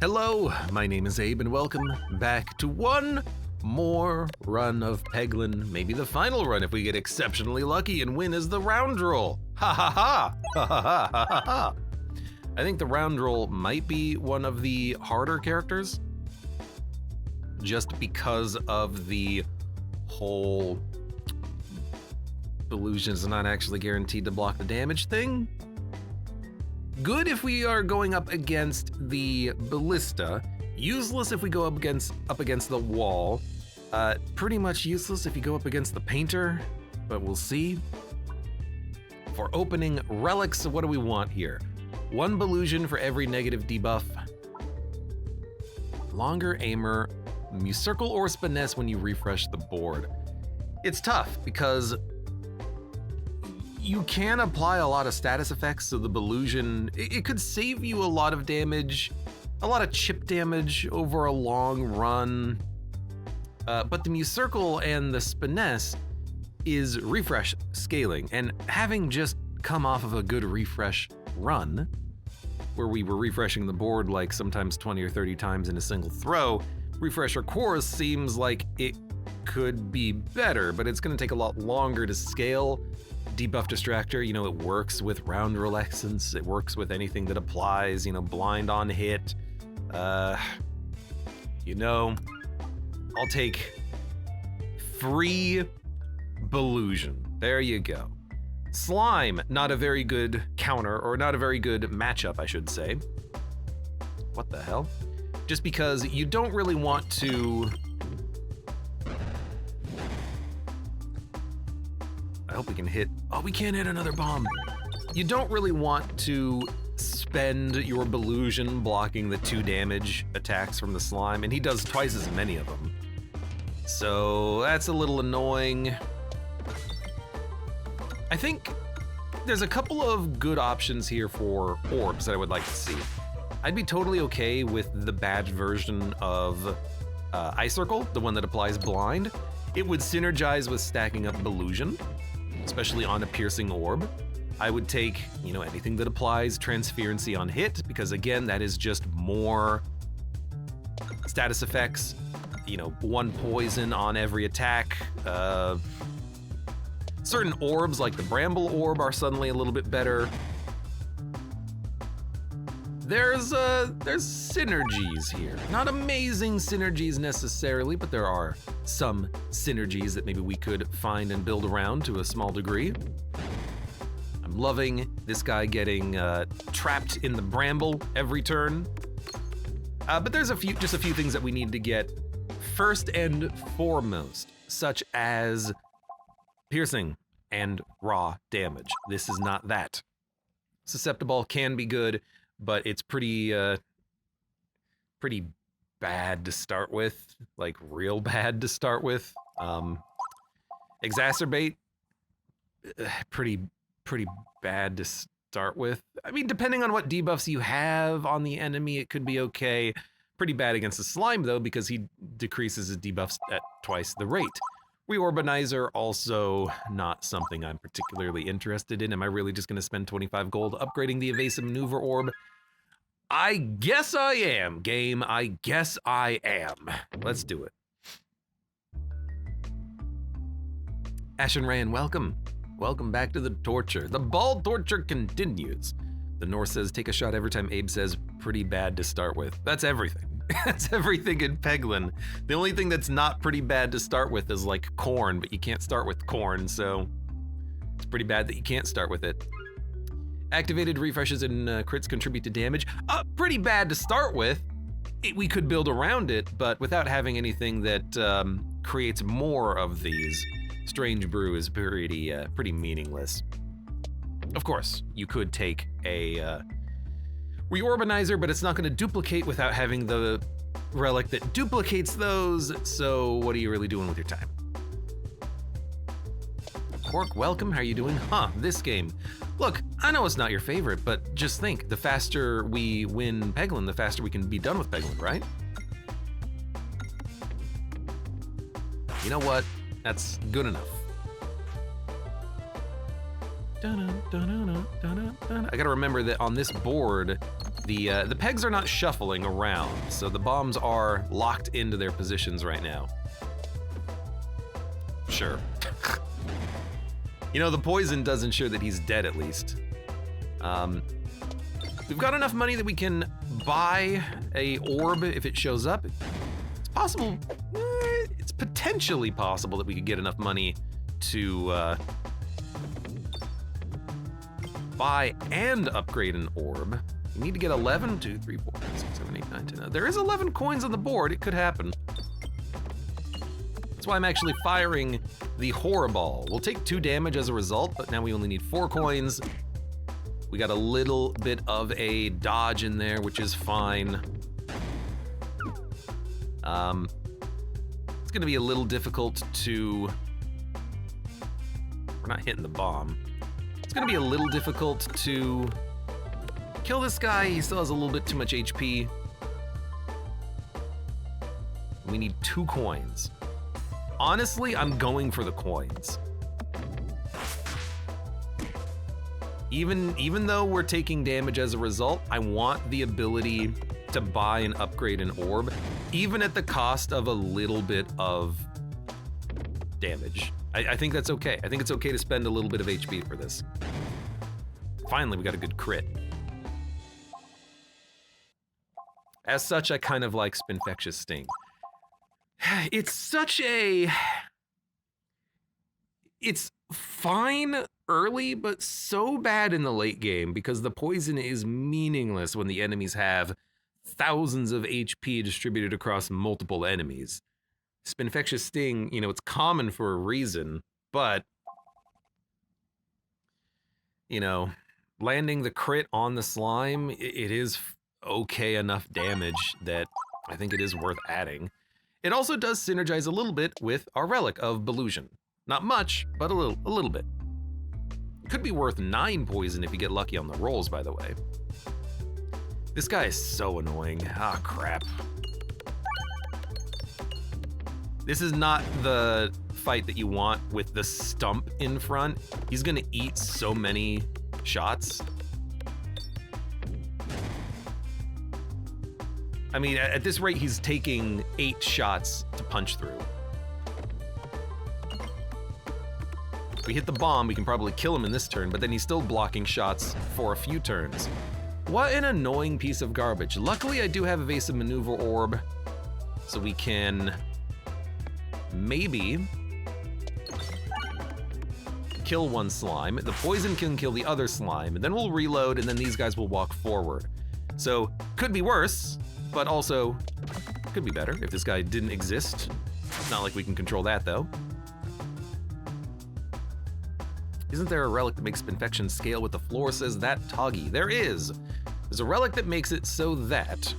Hello, my name is Abe and welcome back to one more run of Peglin. Maybe the final run if we get exceptionally lucky and win as the round roll. Ha ha ha! Ha ha ha ha ha ha! I think the round roll might be one of the harder characters, just because of the whole illusion's not actually guaranteed to block the damage thing. Good if we are going up against the ballista. Useless if we go up against the wall. Pretty much useless if you go up against the painter, but we'll see. For opening relics, what do we want here? One Belusion for every negative debuff. Longer aimer, circle or finesse when you refresh the board. It's tough because you can apply a lot of status effects, so the Belusion, it could save you a lot of damage, a lot of chip damage over a long run. But the Circle and the Spiness is refresh scaling, and having just come off of a good refresh run, where we were refreshing the board like sometimes 20 or 30 times in a single throw, Refresher Course seems like it could be better, but it's gonna take a lot longer to scale. Debuff Distractor, it works with round roll essence, it works with anything that applies, blind on hit. I'll take free Belusion. There you go. Slime, not a very good counter, or not a very good matchup, I should say. What the hell? Just because you don't really want to... I hope we can hit... Oh, we can't hit another bomb. You don't really want to spend your Belusion blocking the 2 damage attacks from the slime, and he does twice as many of them. So that's a little annoying. I think there's a couple of good options here for orbs that I would like to see. I'd be totally okay with the badge version of Eye Circle, the one that applies blind. It would synergize with stacking up Belusion, especially on a piercing orb. I would take, anything that applies transferency on hit, because again, that is just more status effects. 1 poison on every attack. Certain orbs, like the Bramble Orb, are suddenly a little bit better. There's synergies here. Not amazing synergies necessarily, but there are some synergies that maybe we could find and build around to a small degree. I'm loving this guy getting trapped in the bramble every turn. But there's just a few things that we need to get first and foremost, such as piercing and raw damage. This is not that. Susceptible can be good, but it's pretty bad to start with, like real bad to start with. Exacerbate, pretty bad to start with. I mean, depending on what debuffs you have on the enemy, it could be okay. Pretty bad against the slime though, because he decreases his debuffs at twice the rate. Reorbanizer, also not something I'm particularly interested in. Am I really just gonna spend 25 gold upgrading the evasive maneuver orb? I guess I am, game. I guess I am. Let's do it. Ashen Rayan, welcome. Welcome back to the torture. The ball torture continues. The Norse says, take a shot every time Abe says, pretty bad to start with. That's everything. That's everything in Peglin. The only thing that's not pretty bad to start with is like corn, but you can't start with corn, so it's pretty bad that you can't start with it. Activated refreshes and crits contribute to damage. Pretty bad to start with. We could build around it, but without having anything that creates more of these, Strange Brew is pretty meaningless. Of course, you could take a Reorbanizer, but it's not going to duplicate without having the relic that duplicates those, so what are you really doing with your time? Cork, welcome, how are you doing? This game. Look, I know it's not your favorite, but just think, the faster we win Peglin, the faster we can be done with Peglin, right? You know what? That's good enough. I gotta remember that on this board, The pegs are not shuffling around, so the bombs are locked into their positions right now. Sure. You know, the poison does ensure that he's dead at least. We've got enough money that we can buy a orb if it shows up. It's possible, it's potentially possible that we could get enough money to buy and upgrade an orb. We need to get 11, 2, 3, 4, 5, 6, 7, 8, 9, 10. There is 11 coins on the board. It could happen. That's why I'm actually firing the horror ball. We'll take 2 damage as a result, but now we only need 4 coins. We got a little bit of a dodge in there, which is fine. It's gonna be a little difficult to... We're not hitting the bomb. It's gonna be a little difficult to kill this guy. He still has a little bit too much HP. We need 2 coins. Honestly, I'm going for the coins. Even though we're taking damage as a result, I want the ability to buy and upgrade an orb, even at the cost of a little bit of damage. I think that's okay. I think it's okay to spend a little bit of HP for this. Finally, we got a good crit. As such, I kind of like Spinfectious Sting. It's such a... It's fine early, but so bad in the late game because the poison is meaningless when the enemies have thousands of HP distributed across multiple enemies. Spinfectious Sting, you know, it's common for a reason, but, you know, landing the crit on the slime, it is okay enough damage that I think it is worth adding. It also does synergize a little bit with our relic of Belusion. Not much, but a little bit. Could be worth 9 poison if you get lucky on the rolls, by the way. This guy is so annoying. Ah, crap. This is not the fight that you want with the stump in front. He's gonna eat so many shots. I mean, at this rate, he's taking 8 shots to punch through. If we hit the bomb, we can probably kill him in this turn, but then he's still blocking shots for a few turns. What an annoying piece of garbage. Luckily, I do have Evasive Maneuver Orb, so we can maybe kill one slime. The poison can kill the other slime, and then we'll reload, and then these guys will walk forward. So, could be worse, but also could be better if this guy didn't exist. Not like we can control that, though. Isn't there a relic that makes Spinfection scale with the floor, says that Toggy? There is. There's a relic that makes it so that...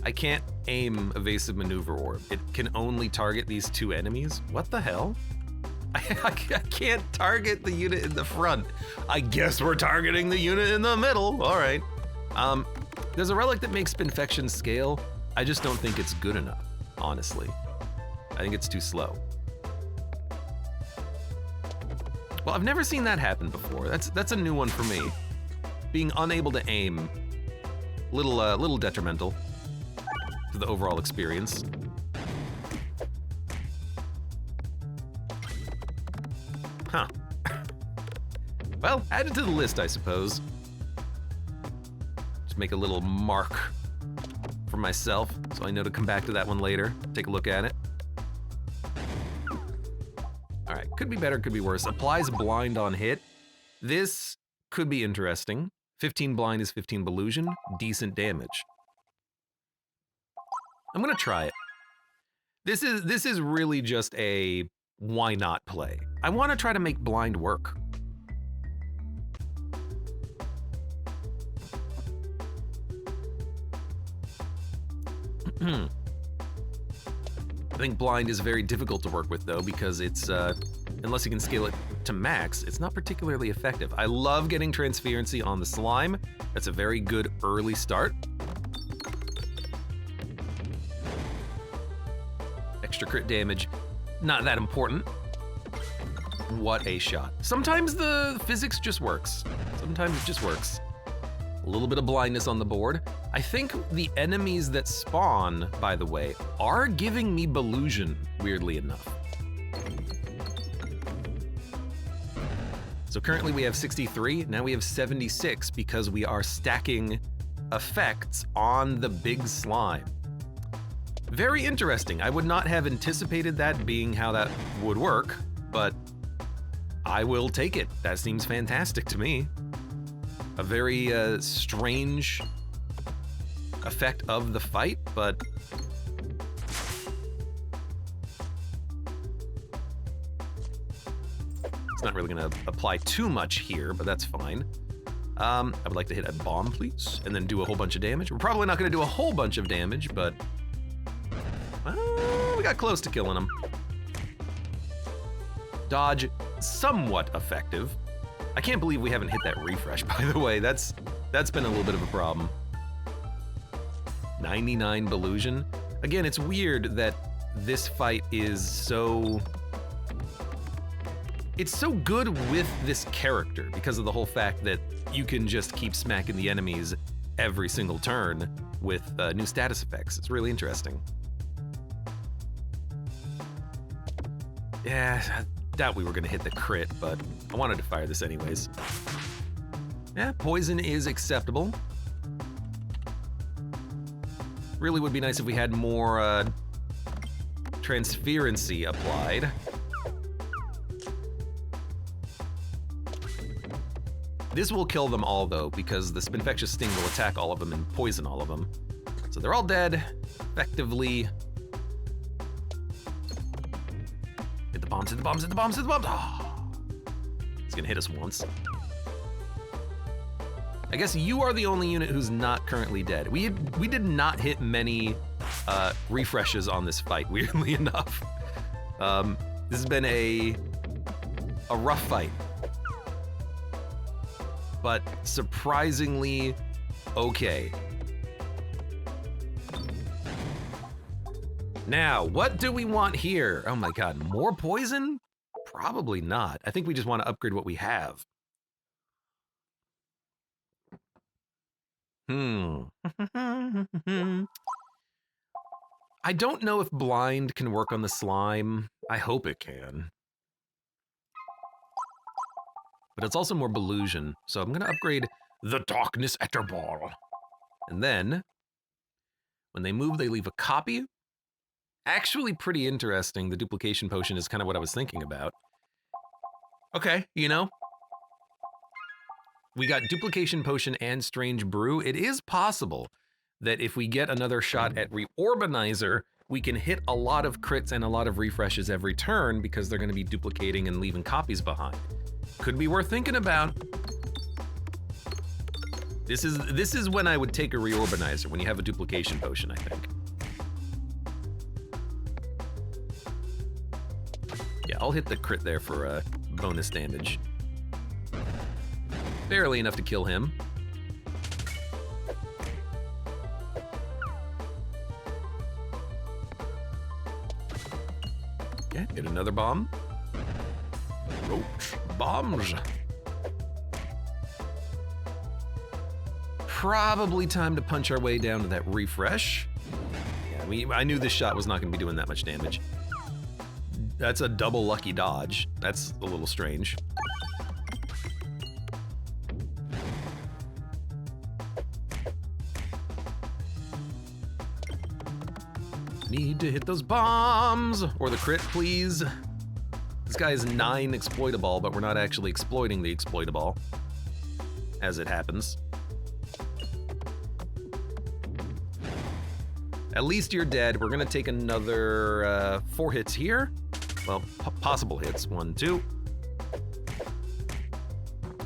I can't aim Evasive Maneuver Orb. It can only target these 2 enemies? What the hell? I can't target the unit in the front. I guess we're targeting the unit in the middle. All right. There's a relic that makes Spinfection scale. I just don't think it's good enough, honestly. I think it's too slow. Well, I've never seen that happen before. That's a new one for me. Being unable to aim, little detrimental to the overall experience. Huh. Well, add it to the list, I suppose. Just make a little mark for myself, so I know to come back to that one later. Take a look at it. All right, could be better, could be worse. Applies blind on hit. This could be interesting. 15 blind is 15 Belusion. Decent damage. I'm gonna try it. This is really just a why not play. I want to try to make blind work. I think blind is very difficult to work with though, because it's, unless you can scale it to max, it's not particularly effective. I love getting transparency on the slime. That's a very good early start. Extra crit damage, not that important. What a shot. Sometimes the physics just works. Sometimes it just works. A little bit of blindness on the board. I think the enemies that spawn, by the way, are giving me Belusion, weirdly enough. So currently we have 63, now we have 76 because we are stacking effects on the big slime. Very interesting. I would not have anticipated that being how that would work, but I will take it. That seems fantastic to me. A very strange effect of the fight, but it's not really gonna apply too much here, but that's fine. I would like to hit a bomb, please, and then do a whole bunch of damage. We're probably not gonna do a whole bunch of damage, but we got close to killing him. Dodge, somewhat effective. I can't believe we haven't hit that refresh, by the way. That's been a little bit of a problem. 99 Belusion. Again, it's weird that this fight is so... It's so good with this character because of the whole fact that you can just keep smacking the enemies every single turn with new status effects. It's really interesting. Yeah, I doubt we were gonna hit the crit, but I wanted to fire this anyways. Yeah, poison is acceptable. Really would be nice if we had more transferency applied. This will kill them all though, because the Spinfectious Sting will attack all of them and poison all of them. So they're all dead, effectively. Hit the bombs, hit the bombs, hit the bombs, hit the bombs. Oh. It's gonna hit us once. I guess you are the only unit who's not currently dead. We did not hit many refreshes on this fight, weirdly enough. This has been a rough fight, but surprisingly okay. Now, what do we want here? Oh my god, more poison? Probably not. I think we just want to upgrade what we have. I don't know if blind can work on the slime. I hope it can. But it's also more Belusion, so I'm gonna upgrade the Darkness Etterball. And then, when they move, they leave a copy. Actually pretty interesting. The duplication potion is kind of what I was thinking about. Okay, you know, we got duplication potion and strange brew. It is possible that if we get another shot at Reorbanizer, we can hit a lot of crits and a lot of refreshes every turn because they're gonna be duplicating and leaving copies behind. Could be worth thinking about. This is when I would take a Reorbanizer, when you have a duplication potion, I think. Yeah, I'll hit the crit there for bonus damage. Barely enough to kill him. Okay, hit another bomb. Roach bombs. Probably time to punch our way down to that refresh. Yeah, I knew this shot was not going to be doing that much damage. That's a double lucky dodge. That's a little strange. Need to hit those bombs, or the crit, please. This guy is 9 exploitable, but we're not actually exploiting the exploitable, as it happens. At least you're dead. We're gonna take another 4 hits here. Well, possible hits. 1, 2,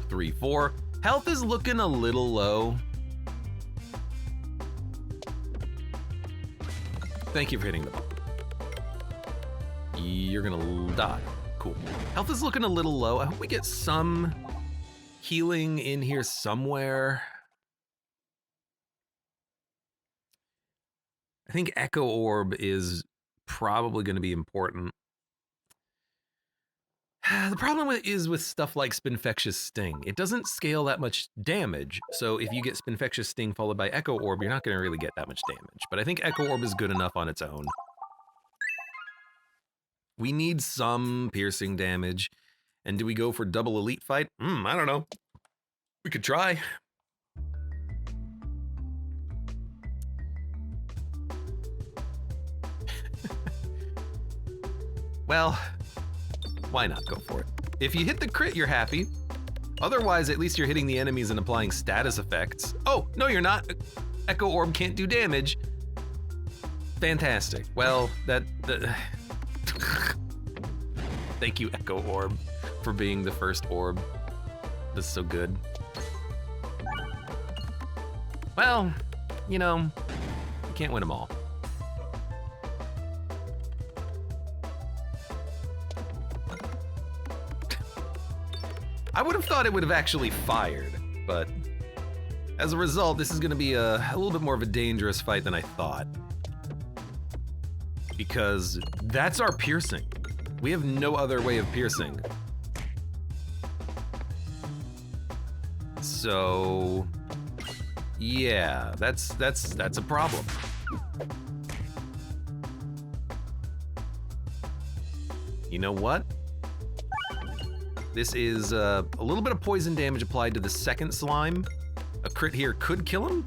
3, 4. Health is looking a little low. Thank you for hitting the bomb. You're gonna die. Cool. Health is looking a little low. I hope we get some healing in here somewhere. I think Echo Orb is probably going to be important. The problem is with stuff like Spinfectious Sting. It doesn't scale that much damage, so if you get Spinfectious Sting followed by Echo Orb, you're not going to really get that much damage. But I think Echo Orb is good enough on its own. We need some piercing damage. And do we go for double elite fight? I don't know. We could try. Well, why not go for it? If you hit the crit, you're happy. Otherwise, at least you're hitting the enemies and applying status effects. Oh, no, you're not. Echo Orb can't do damage. Fantastic. Well, Thank you, Echo Orb, for being the first orb. That's so good. Well, you know, you can't win them all. I would have thought it would have actually fired, but as a result, this is going to be a little bit more of a dangerous fight than I thought. Because that's our piercing. We have no other way of piercing. So, yeah, that's a problem. You know what? This is a little bit of poison damage applied to the second slime. A crit here could kill him.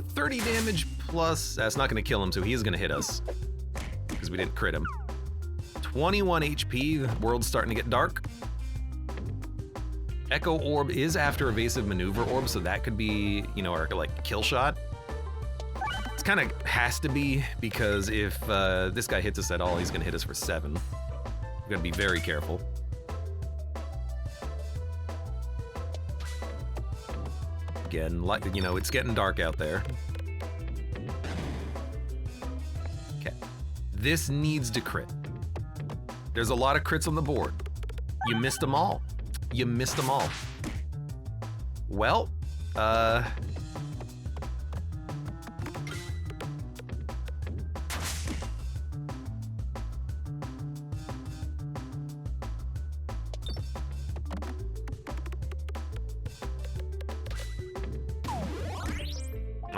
30 damage plus, that's not gonna kill him, so he is gonna hit us because we didn't crit him. 21 HP, the world's starting to get dark. Echo Orb is after Evasive Maneuver Orb, so that could be, you know, our like kill shot. It's kind of has to be, because if this guy hits us at all, he's gonna hit us for 7. We've gotta be very careful. Again, like, you know, it's getting dark out there. Okay, this needs to crit. There's a lot of crits on the board. You missed them all. You missed them all. Well, all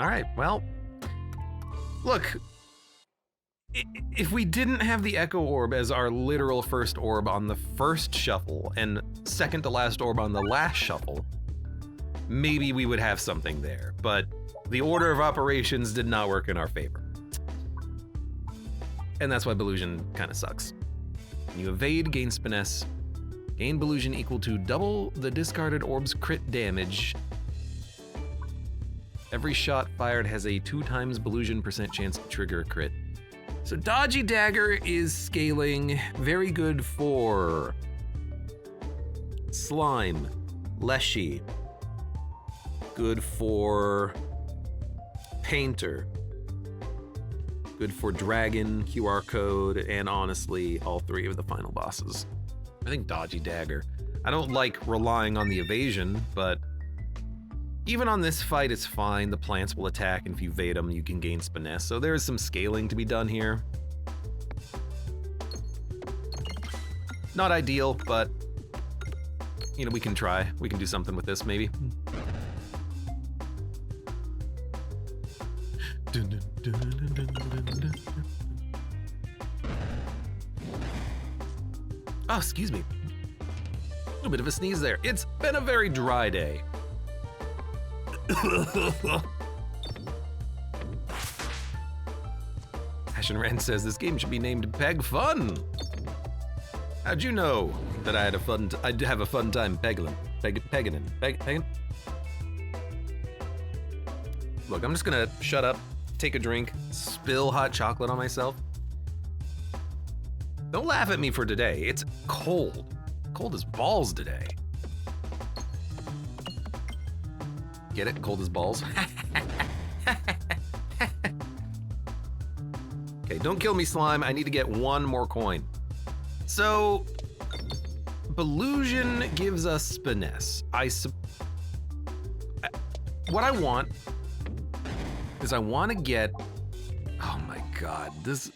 right, well, look, if we didn't have the Echo Orb as our literal first orb on the first shuffle and second to last orb on the last shuffle, maybe we would have something there, but the order of operations did not work in our favor. And that's why Belusion kind of sucks. You evade, gain Spinesse, gain Belusion equal to double the discarded orb's crit damage. Every shot fired has a 2 times Belusion % chance to trigger a crit. So Dodgy Dagger is scaling very good for Slime, Leshy, good for Painter, good for Dragon, QR Code, and honestly, all 3 of the final bosses. I think Dodgy Dagger. I don't like relying on the evasion, but even on this fight, it's fine. The plants will attack, and if you evade them, you can gain Spinesse. So there is some scaling to be done here. Not ideal, but, you know, we can try. We can do something with this, maybe. Oh, excuse me. A little bit of a sneeze there. It's been a very dry day. Ashen Rand says this game should be named Peg Fun. How'd you know that I'd have a fun time Peglin? Peggin'. Look, I'm just gonna shut up, take a drink, spill hot chocolate on myself. Don't laugh at me for today. It's cold. Cold as balls today. Get it? Cold as balls. Okay, don't kill me, slime. I need to get 1 more coin. So, Belusion gives us Spinesse. What I want is I want to get... Oh my god, this...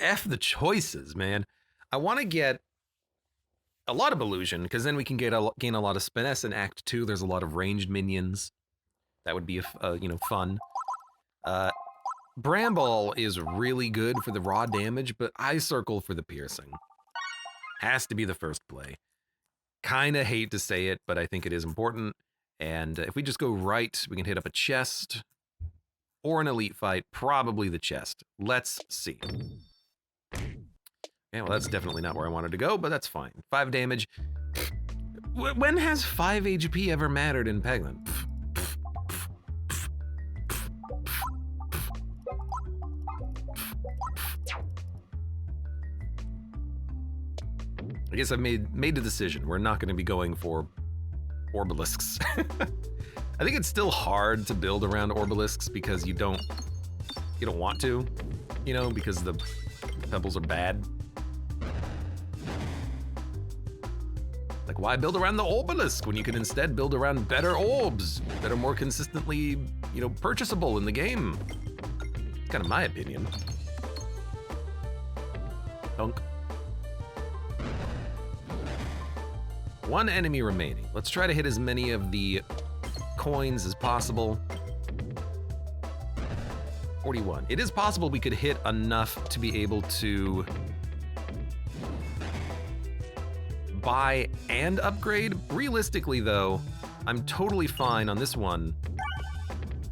F the choices, man. I want to get a lot of illusion, because then we can gain a lot of finesse in Act 2. There's a lot of ranged minions. That would be, fun. Bramble is really good for the raw damage, but Eye Circle for the piercing. Has to be the first play. Kinda hate to say it, but I think it is important. And if we just go right, we can hit up a chest or an elite fight, probably the chest. Let's see. Yeah, well, that's definitely not where I wanted to go, but that's fine. 5 damage. When has 5 HP ever mattered in Peglin? I guess I've made the decision. We're not going to be going for obelisks. I think it's still hard to build around obelisks because you don't want to, because the pebbles are bad. Like, why build around the obelisk when you can instead build around better orbs that are more consistently, purchasable in the game? It's kind of my opinion. Dunk. 1 enemy remaining. Let's try to hit as many of the coins as possible. 41. It is possible we could hit enough to be able to buy and upgrade. Realistically, though, I'm totally fine on this one.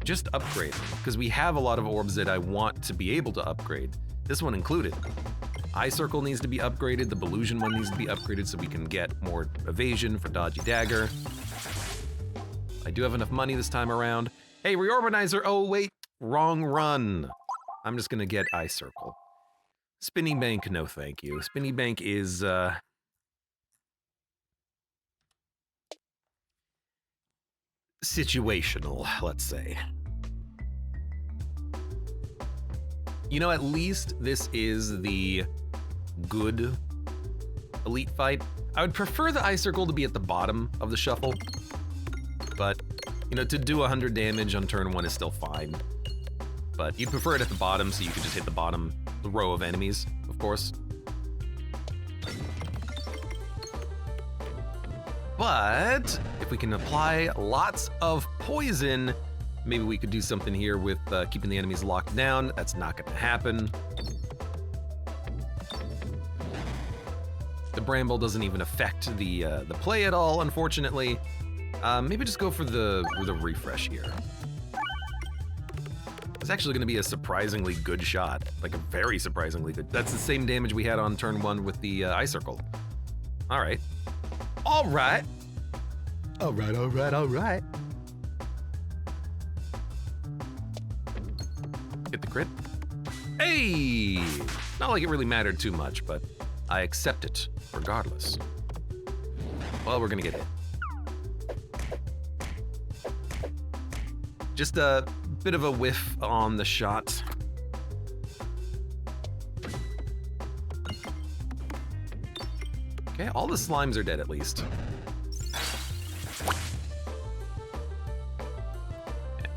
Just upgrade, because we have a lot of orbs that I want to be able to upgrade. This one included. Eye Circle needs to be upgraded, the Belusion one needs to be upgraded so we can get more evasion for Dodgy Dagger. I do have enough money this time around. Hey, Reorbanizer, oh wait, wrong run. I'm just gonna get Eye Circle. Spinny Bank, no thank you. Spinny Bank is, situational, let's say. At least this is the good elite fight. I would prefer the Eye Circle to be at the bottom of the shuffle, but, to do 100 damage on turn 1 is still fine. But you'd prefer it at the bottom so you could just hit the row of enemies, of course. But if we can apply lots of poison, maybe we could do something here with keeping the enemies locked down. That's not going to happen. The Bramble doesn't even affect the play at all, unfortunately. Maybe just go for the refresh here. It's actually going to be a surprisingly good shot, like a very surprisingly good. That's the same damage we had on turn 1 with the Eye Circle. All right. All right. All right, all right, all right. Get the crit. Hey! Not like it really mattered too much, but I accept it regardless. Well, we're gonna get hit. Just a bit of a whiff on the shot. Okay, all the slimes are dead at least.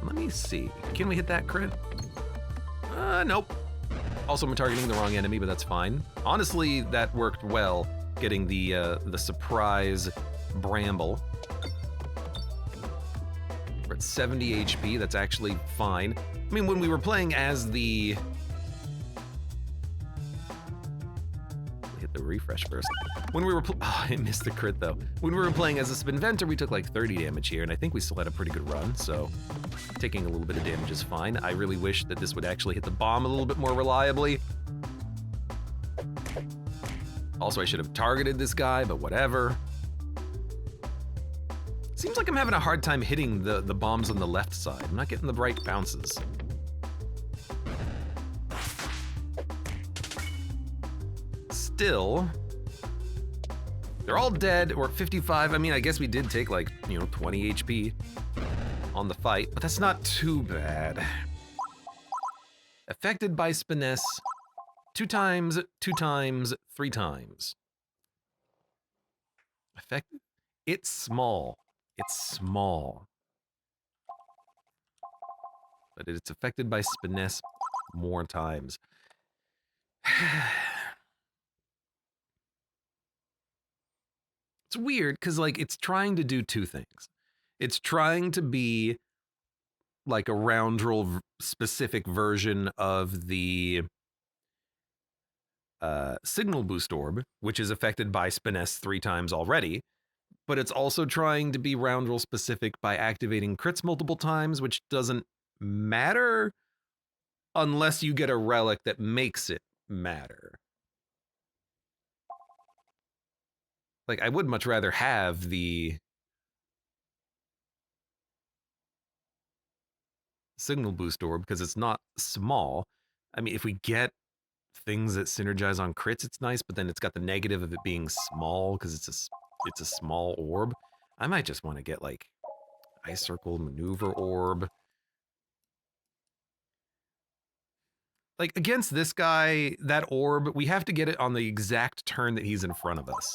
Let me see. Can we hit that crit? Nope. Also, I'm targeting the wrong enemy, but that's fine. Honestly, that worked well, getting the surprise Bramble. We're at 70 HP, that's actually fine. I mean, when we were playing as the... Hit the refresh first. When we were I missed the crit though. When we were playing as a Spinventor, we took like 30 damage here, and I think we still had a pretty good run, so taking a little bit of damage is fine. I really wish that this would actually hit the bomb a little bit more reliably. Also, I should have targeted this guy, but whatever. Seems like I'm having a hard time hitting the bombs on the left side. I'm not getting the right bounces. Still, they're all dead. We're at 55. I mean, I guess we did take like, 20 HP on the fight, but that's not too bad. Affected by Spiness 2 times, 2 times, 3 times. Affected? It's small. It's small. But it's affected by Spiness more times. It's weird because like it's trying to do two things. It's trying to be like a round roll specific version of the signal boost orb, which is affected by Spiness 3 times already. But it's also trying to be round roll specific by activating crits multiple times, which doesn't matter unless you get a relic that makes it matter. Like, I would much rather have the signal boost orb because it's not small. I mean, if we get things that synergize on crits, it's nice, but then it's got the negative of it being small because it's a small orb. I might just want to get like Ice Circle Maneuver Orb. Like against this guy, that orb, we have to get it on the exact turn that he's in front of us.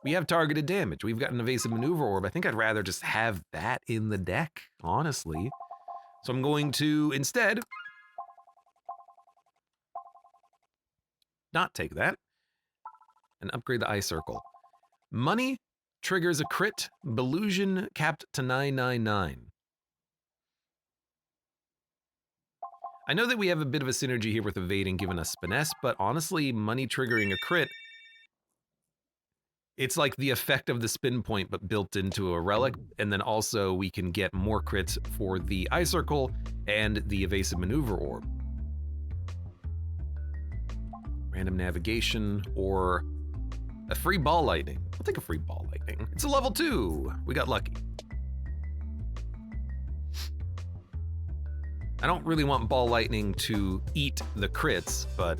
We have targeted damage. We've got an evasive maneuver orb. I think I'd rather just have that in the deck, honestly. So I'm going to instead not take that and upgrade the Ice Circle. Money triggers a crit, Belusion capped to 999. I know that we have a bit of a synergy here with evading giving us Spiness, but honestly, money triggering a crit, it's like the effect of the spin point, but built into a relic, and then also we can get more crits for the Eye Circle and the evasive maneuver orb. Random navigation or a free ball lightning. I'll take a free ball lightning. It's a level 2. We got lucky. I don't really want ball lightning to eat the crits, but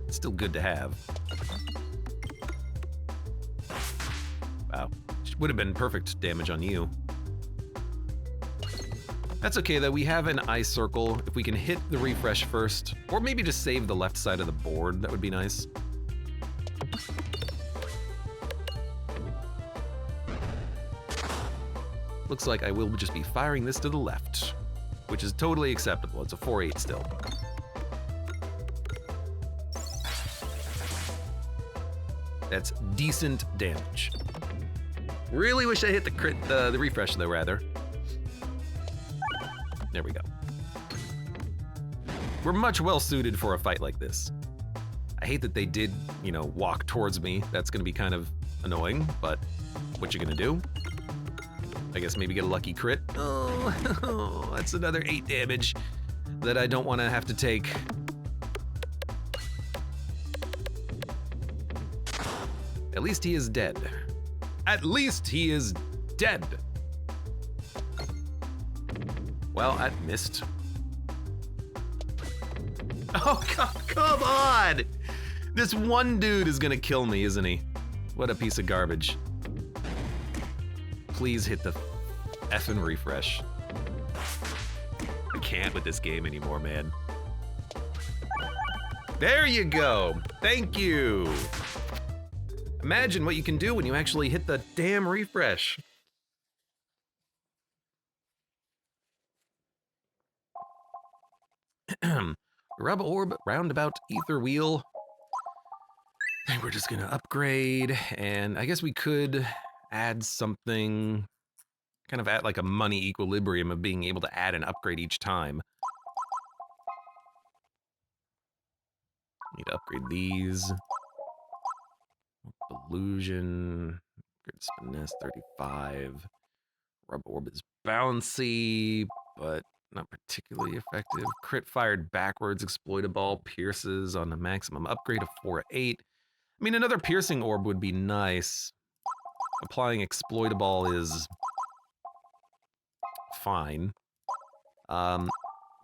it's still good to have. Wow, would have been perfect damage on you. That's okay though, we have an Ice Circle. If we can hit the refresh first, or maybe just save the left side of the board, that would be nice. Looks like I will just be firing this to the left, which is totally acceptable. It's a 4-8 still. That's decent damage. Really wish I hit the crit, the refresh though, rather. There we go. We're much well suited for a fight like this. I hate that they did, you know, walk towards me. That's gonna be kind of annoying, but what you gonna do? I guess maybe get a lucky crit. Oh, that's another 8 damage that I don't want to have to take. At least he is dead. At least he is dead. Well, I missed. Oh, come on! This one dude is gonna kill me, isn't he? What a piece of garbage. Please hit the effing refresh. I can't with this game anymore, man. There you go. Thank you. Imagine what you can do when you actually hit the damn refresh. Rub Orb, Roundabout, Ether Wheel. And we're just gonna upgrade, and I guess we could add something, kind of at like a money equilibrium of being able to add an upgrade each time. Need to upgrade these. Illusion, Spiness 35. Rub Orb is bouncy, but not particularly effective. Crit fired backwards, exploitable, pierces on a maximum upgrade of 4/8. I mean, another piercing orb would be nice. Applying exploitable is fine. I'm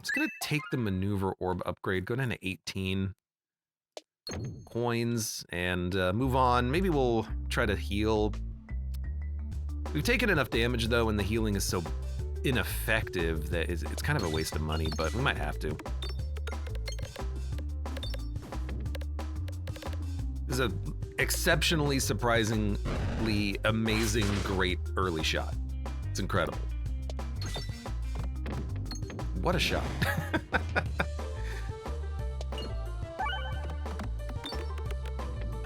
just gonna take the maneuver orb upgrade, go down to 18 coins, and move on. Maybe we'll try to heal. We've taken enough damage though, and the healing is so ineffective that it's kind of a waste of money, but we might have to. This is a exceptionally, surprisingly amazing, great early shot. It's incredible. What a shot.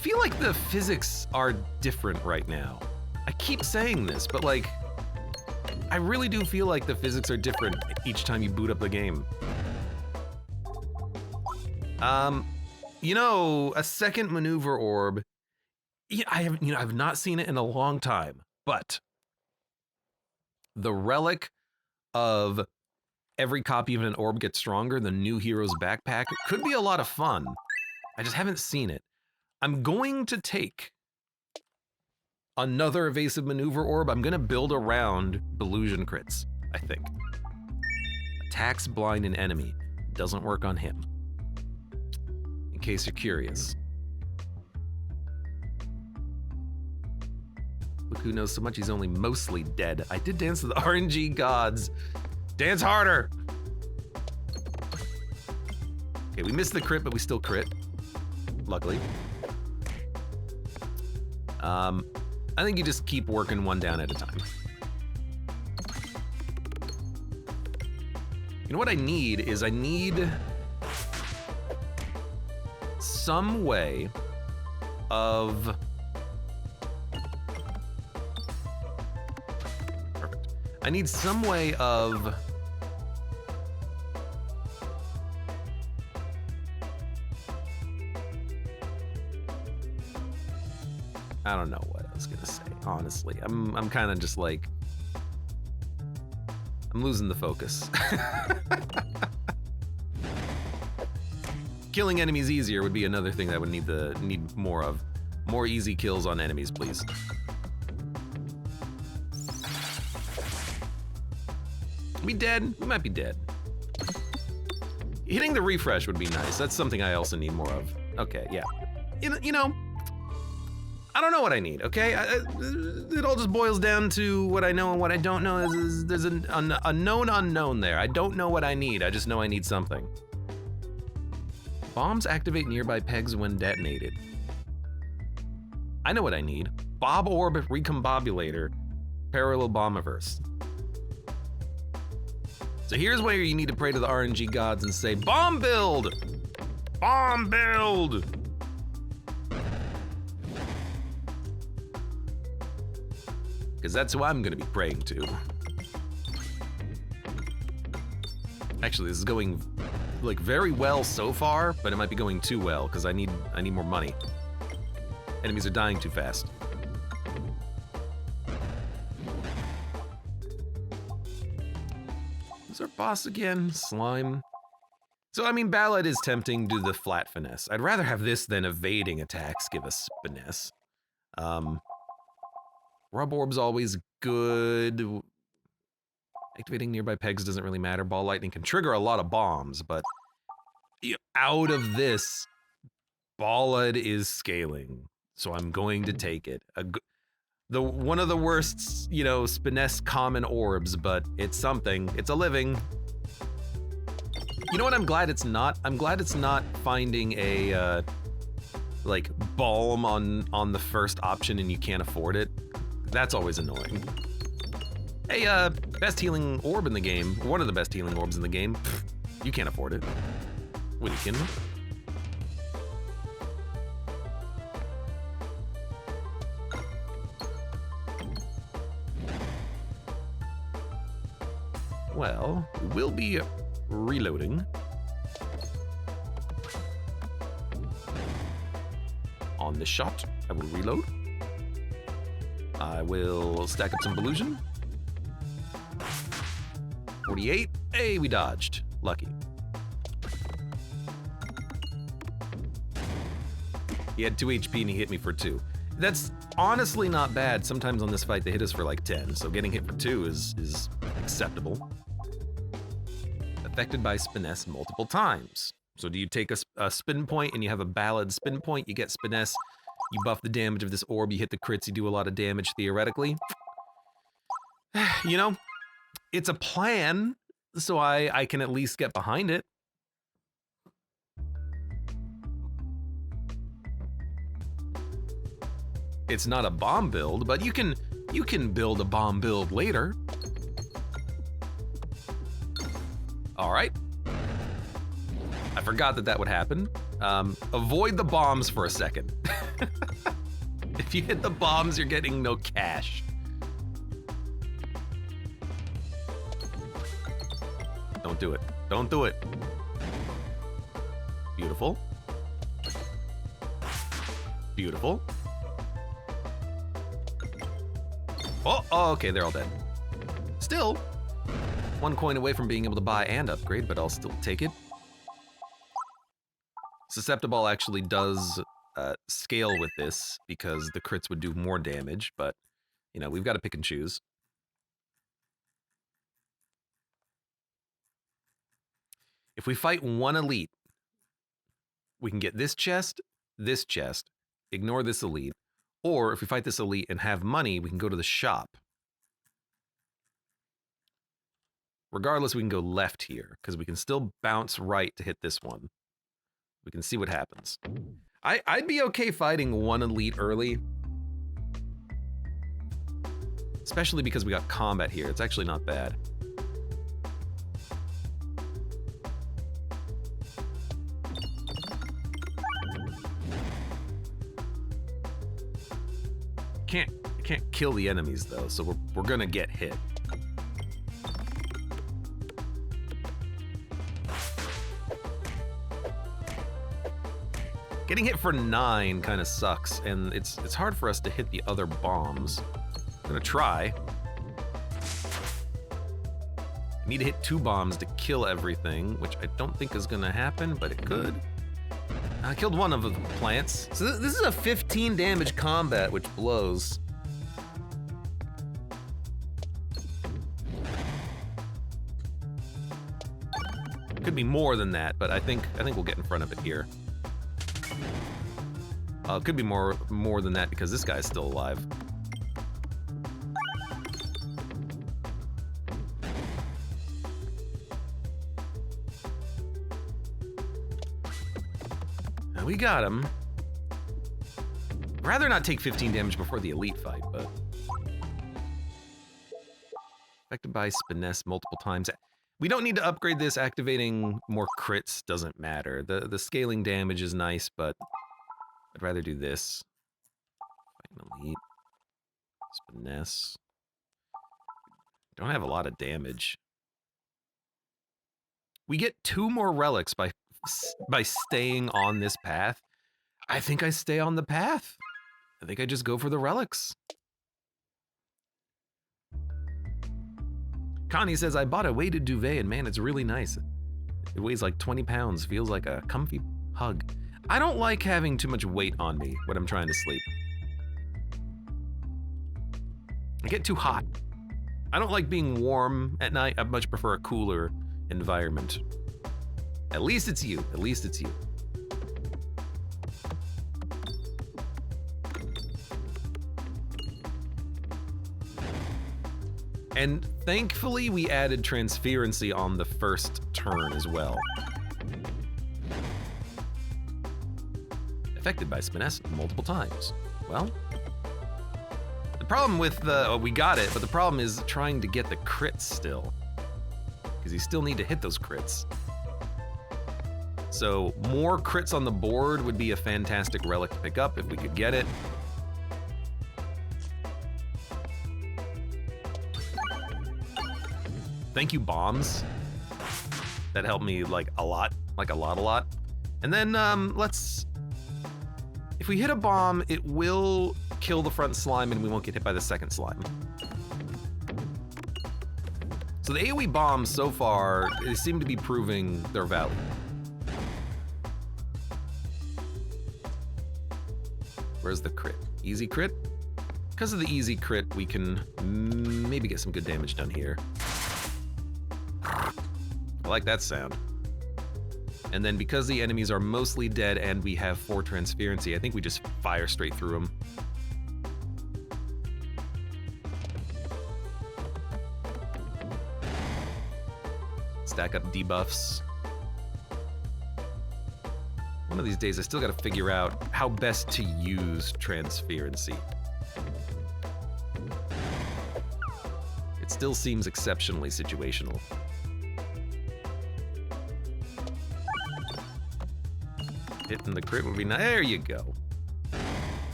feel like the physics are different right now. I keep saying this, but like, I really do feel like the physics are different each time you boot up the game. You know, a second maneuver orb, yeah, I've not seen it in a long time, but the relic of every copy of an orb gets stronger, the new hero's backpack, could be a lot of fun. I just haven't seen it. I'm going to take another evasive maneuver orb. I'm gonna build around Delusion crits, I think. Attacks blind an enemy. Doesn't work on him. In case you're curious. Look who knows so much, he's only mostly dead. I did dance to the RNG gods. Dance harder! Okay, we missed the crit, but we still crit. Luckily. I think you just keep working one down at a time. You know what I need is I need some way of... Perfect. I need some way of... I don't know what I was gonna say, honestly. I'm kind of just like... I'm losing the focus. Killing enemies easier would be another thing that I would need more of. More easy kills on enemies, please. We dead? We might be dead. Hitting the refresh would be nice. That's something I also need more of. Okay, yeah. You know, I don't know what I need, okay? It all just boils down to what I know and what I don't know. There's a known unknown there. I don't know what I need. I just know I need something. Bombs activate nearby pegs when detonated. I know what I need. Bob Orb Recombobulator, Parallel Bombiverse. So here's where you need to pray to the RNG gods and say, bomb build! Bomb build! Because that's who I'm gonna be praying to. Actually, this is going like very well so far, but it might be going too well because I need more money. Enemies are dying too fast. Who's our boss again? Slime. So I mean, Ballad is tempting to the flat finesse. I'd rather have this than evading attacks give us finesse. Rub Orb's always good. Activating nearby pegs doesn't really matter. Ball Lightning can trigger a lot of bombs, but out of this, Ballad is scaling, so I'm going to take it. One of the worst, you know, Spiness common orbs, but it's something. It's a living. You know what I'm glad it's not? I'm glad it's not finding a, like, balm on the first option and you can't afford it. That's always annoying. Hey, best healing orb in the game. One of the best healing orbs in the game. Pfft, you can't afford it. What, are you kidding me? Well, we'll be reloading. On this shot, I will reload. I will stack up some Delusion. 48. Hey, we dodged. Lucky. He had 2 HP and he hit me for 2. That's honestly not bad. Sometimes on this fight they hit us for like 10, so getting hit for 2 is acceptable. Affected by Spiness multiple times. So do you take a spin point and you have a Ballad spin point, you get Spiness, you buff the damage of this orb, you hit the crits, you do a lot of damage theoretically. You know, it's a plan, so I can at least get behind it. It's not a bomb build, but you can build a bomb build later. All right. I forgot that would happen. Avoid the bombs for a second. If you hit the bombs, you're getting no cash. Don't do it. Don't do it. Beautiful. Beautiful. Oh, okay, they're all dead. Still, 1 coin away from being able to buy and upgrade, but I'll still take it. Susceptible actually does scale with this because the crits would do more damage, but, you know, we've got to pick and choose. If we fight one elite, we can get this chest, ignore this elite, or if we fight this elite and have money, we can go to the shop. Regardless, we can go left here, because we can still bounce right to hit this one. We can see what happens. I'd be okay fighting one elite early. Especially because we got combat here. It's actually not bad. Can't kill the enemies though, so we're gonna get hit. Getting hit for 9 kind of sucks, and it's hard for us to hit the other bombs. I'm gonna try. I need to hit 2 bombs to kill everything, which I don't think is gonna happen, but it could. I killed one of the plants. So this is a 15 damage combat, which blows. Could be more than that, but I think we'll get in front of it here. Could be more than that because this guy's still alive. Now we got him. I'd rather not take 15 damage before the elite fight, but affected by finesse multiple times. We don't need to upgrade this. Activating more crits doesn't matter. The scaling damage is nice, but I'd rather do this. Fight an elite. Finesse. Don't have a lot of damage. We get 2 more relics by staying on this path. I think I stay on the path. I think I just go for the relics. Connie says, I bought a weighted duvet and man, it's really nice. It weighs like 20 pounds, feels like a comfy hug. I don't like having too much weight on me when I'm trying to sleep. I get too hot. I don't like being warm at night. I much prefer a cooler environment. At least it's you. At least it's you. And thankfully, we added transferency on the first turn as well. Affected by finesse multiple times. Well, the problem with we got it, but the problem is trying to get the crits still. Because you still need to hit those crits. So more crits on the board would be a fantastic relic to pick up if we could get it. Thank you, bombs. That helped me like a lot. And then if we hit a bomb, it will kill the front slime and we won't get hit by the second slime. So the AoE bombs so far, they seem to be proving their value. Where's the crit? Easy crit? Because of the easy crit, we can maybe get some good damage done here. I like that sound. And then because the enemies are mostly dead and we have 4 transferency, I think we just fire straight through them. Stack up debuffs. One of these days, I still gotta figure out how best to use transferency. It still seems exceptionally situational. Hitting the crit would be nice. There you go.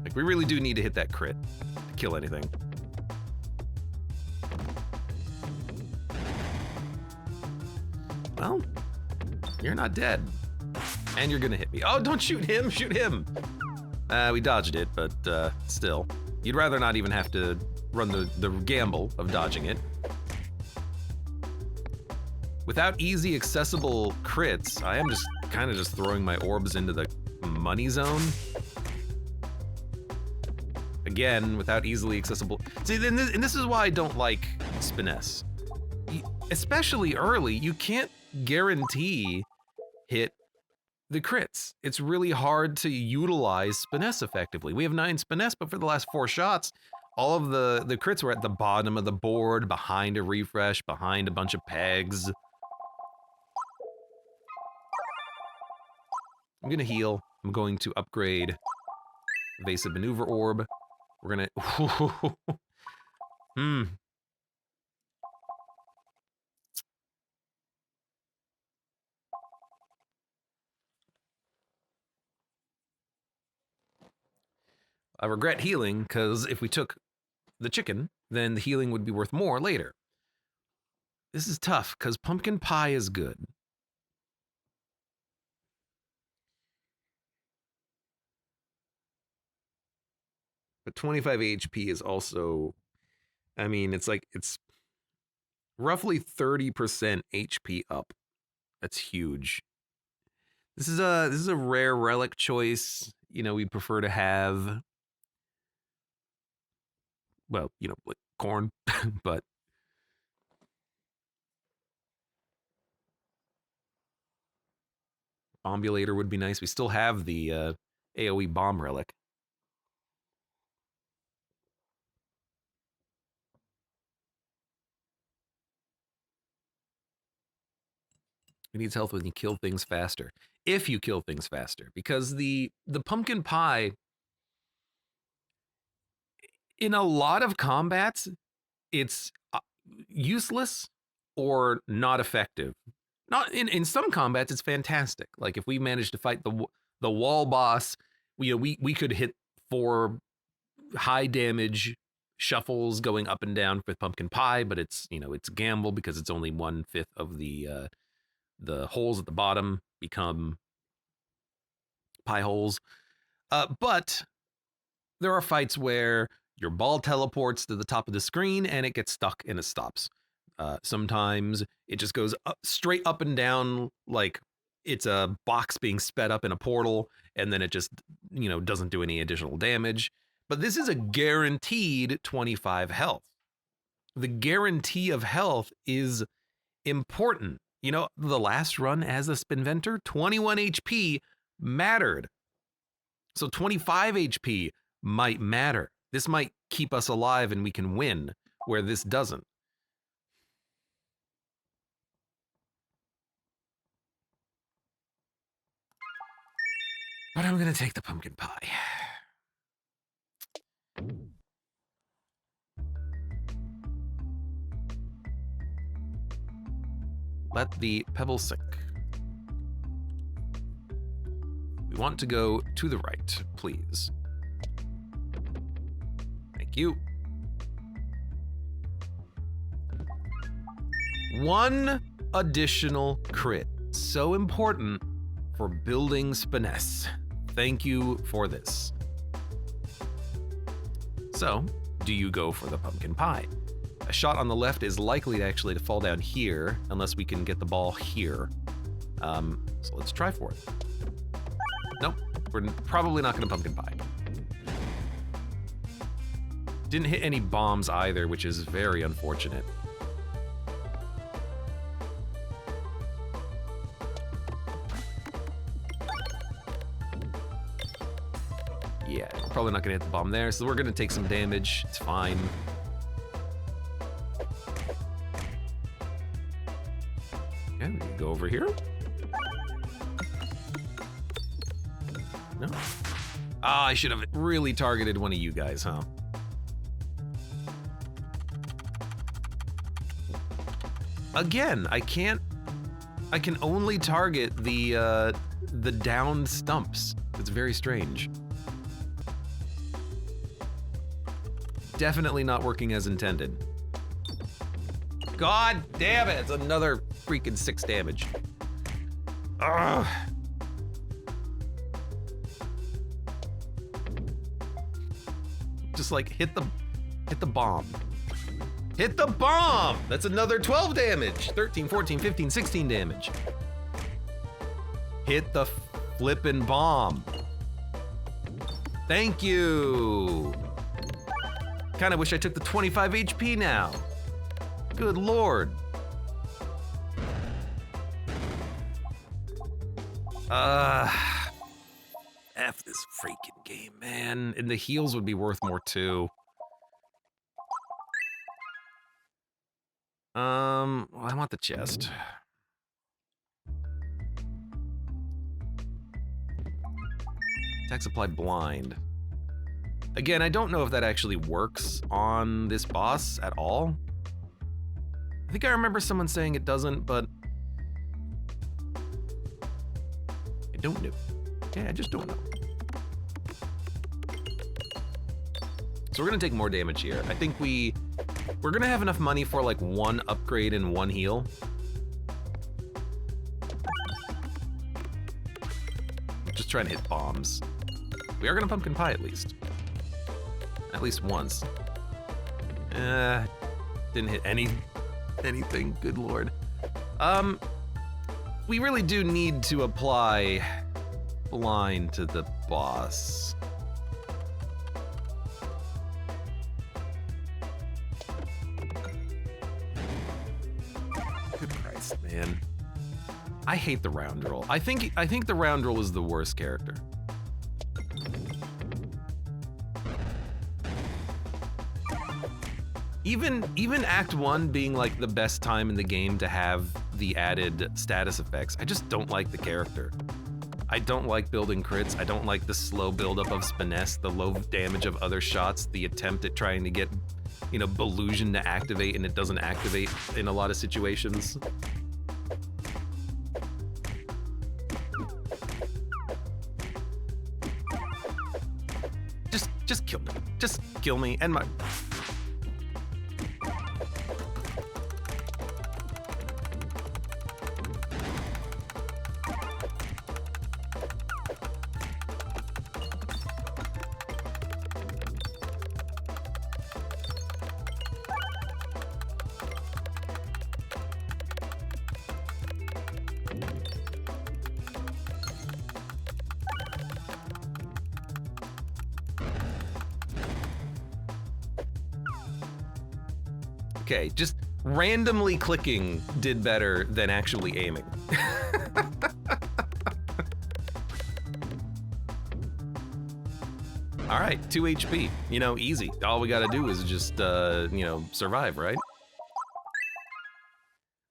Like, we really do need to hit that crit to kill anything. Well, you're not dead. And you're gonna hit me. Oh, don't shoot him, shoot him! We dodged it, but still. You'd rather not even have to run the gamble of dodging it. Without easy accessible crits, I am just kind of just throwing my orbs into the money zone. Again, without easily accessible. See, and this is why I don't like Spiness. Especially early, you can't guarantee hit the crits. It's really hard to utilize Spiness effectively. We have 9 Spiness, but for the last 4 shots, all of the crits were at the bottom of the board, behind a refresh, behind a bunch of pegs. I'm gonna heal. I'm going to upgrade Evasive Maneuver Orb. We're gonna... I regret healing, because if we took the chicken, then the healing would be worth more later. This is tough, because pumpkin pie is good. But 25 HP is also, I mean, it's like, it's roughly 30% HP up. That's huge. This is a rare relic choice. You know, we prefer to have, well, you know, like corn, but Bombulator would be nice. We still have the AoE bomb relic. It needs health when you kill things faster. If you kill things faster, because the pumpkin pie, in a lot of combats, it's useless or not effective. Not in some combats, it's fantastic. Like if we manage to fight the wall boss, we could hit 4 high damage shuffles going up and down with pumpkin pie, but it's, you know, it's a gamble because it's only 1/5 of the holes at the bottom become pie holes. But there are fights where your ball teleports to the top of the screen and it gets stuck and it stops. Sometimes it just goes straight up and down like it's a box being sped up in a portal, and then it just, you know, doesn't do any additional damage. But this is a guaranteed 25 health. The guarantee of health is important. You know, the last run as a Spinventor, 21 HP mattered. So 25 HP might matter. This might keep us alive and we can win, where this doesn't. But I'm gonna take the pumpkin pie. Let the pebble sink. We want to go to the right, please. Thank you. 1 additional crit. So important for building Spiness. Thank you for this. So, do you go for the pumpkin pie? A shot on the left is likely to fall down here, unless we can get the ball here. So let's try for it. Nope, we're probably not gonna pumpkin pie. Didn't hit any bombs either, which is very unfortunate. Yeah, we're probably not gonna hit the bomb there, so we're gonna take some damage. It's fine. Okay, we can go over here. No. Ah, I should have really targeted one of you guys, huh? Again, I can only target the the downed stumps. It's very strange. Definitely not working as intended. God damn it, it's another freaking 6 damage. Ugh. Just like hit the bomb. Hit the bomb! That's another 12 damage. 13, 14, 15, 16 damage. Hit the flippin' bomb. Thank you. Kinda wish I took the 25 HP now. Good lord. F this freaking game, man. And the heals would be worth more too. Well, I want the chest. Attack supply blind. Again, I don't know if that actually works on this boss at all. I think I remember someone saying it doesn't, but I don't know. Yeah, I just don't know. So we're gonna take more damage here. I think we're gonna have enough money for like 1 upgrade and 1 heal. Just trying to hit bombs. We are gonna pumpkin pie at least. At least once. Didn't hit anything, good lord. We really do need to apply blind to the boss. Good Christ, man. I hate the round roll. I think the round roll is the worst character. Even Act 1 being like the best time in the game to have the added status effects, I just don't like the character. I don't like building crits, I don't like the slow buildup of Spiness, the low damage of other shots, the attempt at trying to get, you know, Belusion to activate and it doesn't activate in a lot of situations. Just kill me. Just kill me and my... Okay, just randomly clicking did better than actually aiming. All right, 2 HP, you know, easy. All we gotta do is just, you know, survive, right?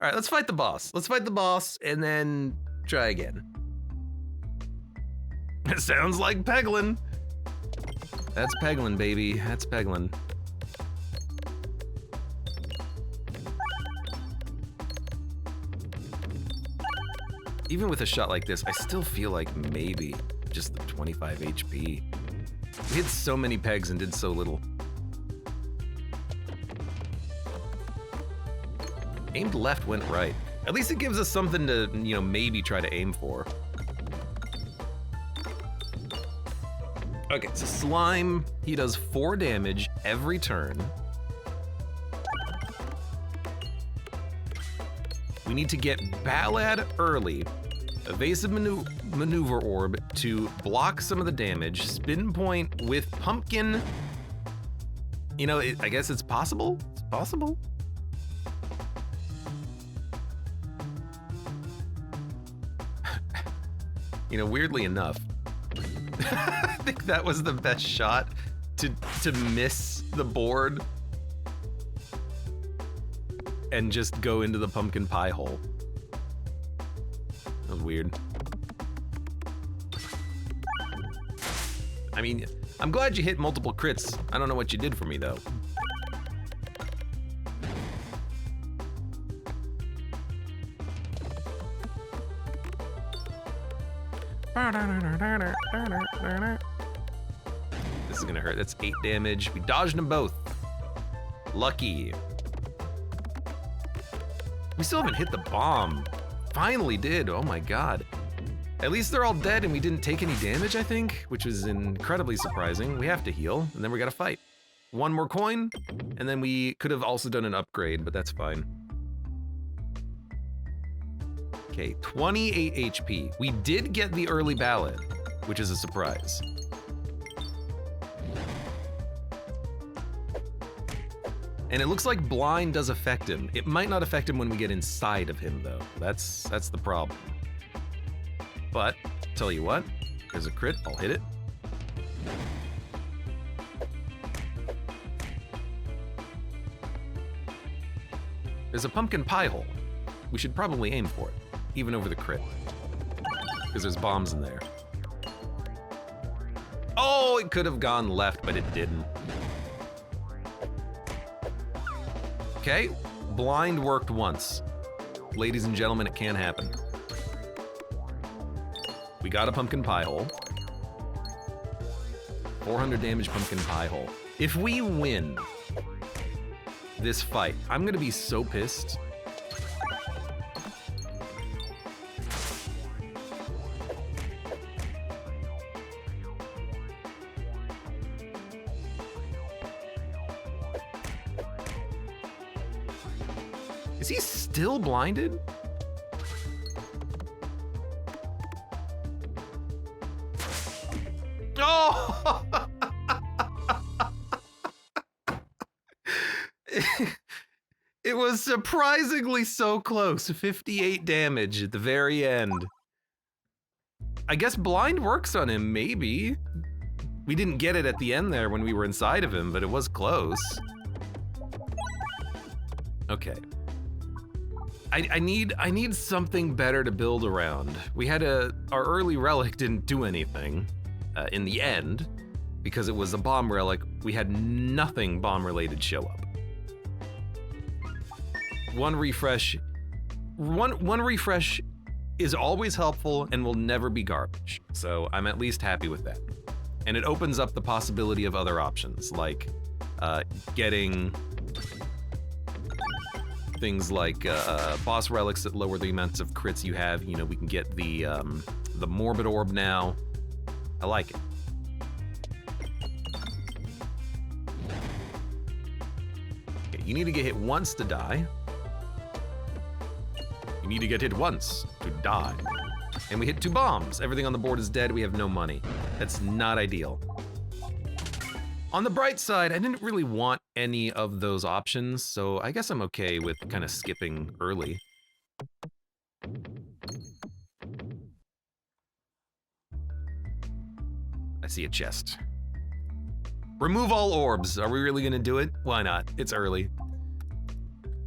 All right, let's fight the boss. Let's fight the boss and then try again. It sounds like Peglin. That's Peglin, baby, that's Peglin. Even with a shot like this, I still feel like maybe just the 25 HP. We hit so many pegs and did so little. Aimed left, went right. At least it gives us something to, you know, maybe try to aim for. Okay, so Slime, he does 4 damage every turn. We need to get Ballad early. Evasive maneuver orb to block some of the damage. Spin point with pumpkin. You know, I guess it's possible. It's possible. You know, weirdly enough, I think that was the best shot to miss the board and just go into the pumpkin pie hole. That was weird. I mean, I'm glad you hit multiple crits. I don't know what you did for me though. This is gonna hurt. That's 8 damage. We dodged them both. Lucky. We still haven't hit the bomb. Finally did. Oh my god. At least they're all dead and we didn't take any damage, I think, which was incredibly surprising. We have to heal, and then we gotta fight. 1 more coin, and then we could have also done an upgrade, but that's fine. Okay, 28 HP. We did get the early ballad, which is a surprise. And it looks like blind does affect him. It might not affect him when we get inside of him, though. That's the problem. But, tell you what, there's a crit, I'll hit it. There's a pumpkin pie hole. We should probably aim for it, even over the crit. Because there's bombs in there. Oh, it could have gone left, but it didn't. Okay, blind worked once. Ladies and gentlemen, it can happen. We got a pumpkin pie hole. 400 damage pumpkin pie hole. If we win this fight, I'm gonna be so pissed. Is he still blinded? Oh! It was surprisingly so close. 58 damage at the very end. I guess blind works on him, maybe. We didn't get it at the end there when we were inside of him, but it was close. Okay. I need something better to build around. We had our early relic didn't do anything in the end because it was a bomb relic. We had nothing bomb related show up. One refresh is always helpful and will never be garbage. So I'm at least happy with that. And it opens up the possibility of other options like getting things like boss relics that lower the amounts of crits you have. You know, we can get the morbid orb now. I like it. Okay, you need to get hit once to die. You need to get hit once to die. And we hit 2 bombs. Everything on the board is dead. We have no money. That's not ideal. On the bright side, I didn't really want any of those options, so I guess I'm okay with kind of skipping early. I see a chest. Remove all orbs. Are we really gonna do it? Why not? It's early.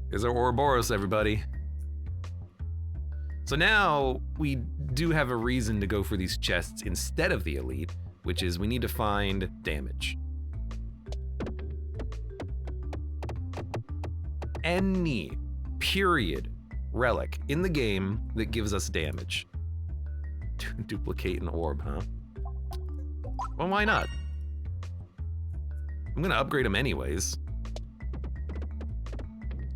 Here's our Ouroboros, everybody. So now we do have a reason to go for these chests instead of the elite, which is we need to find damage. Any period relic in the game that gives us damage. Duplicate an orb, huh? Well, why not? I'm gonna upgrade them anyways.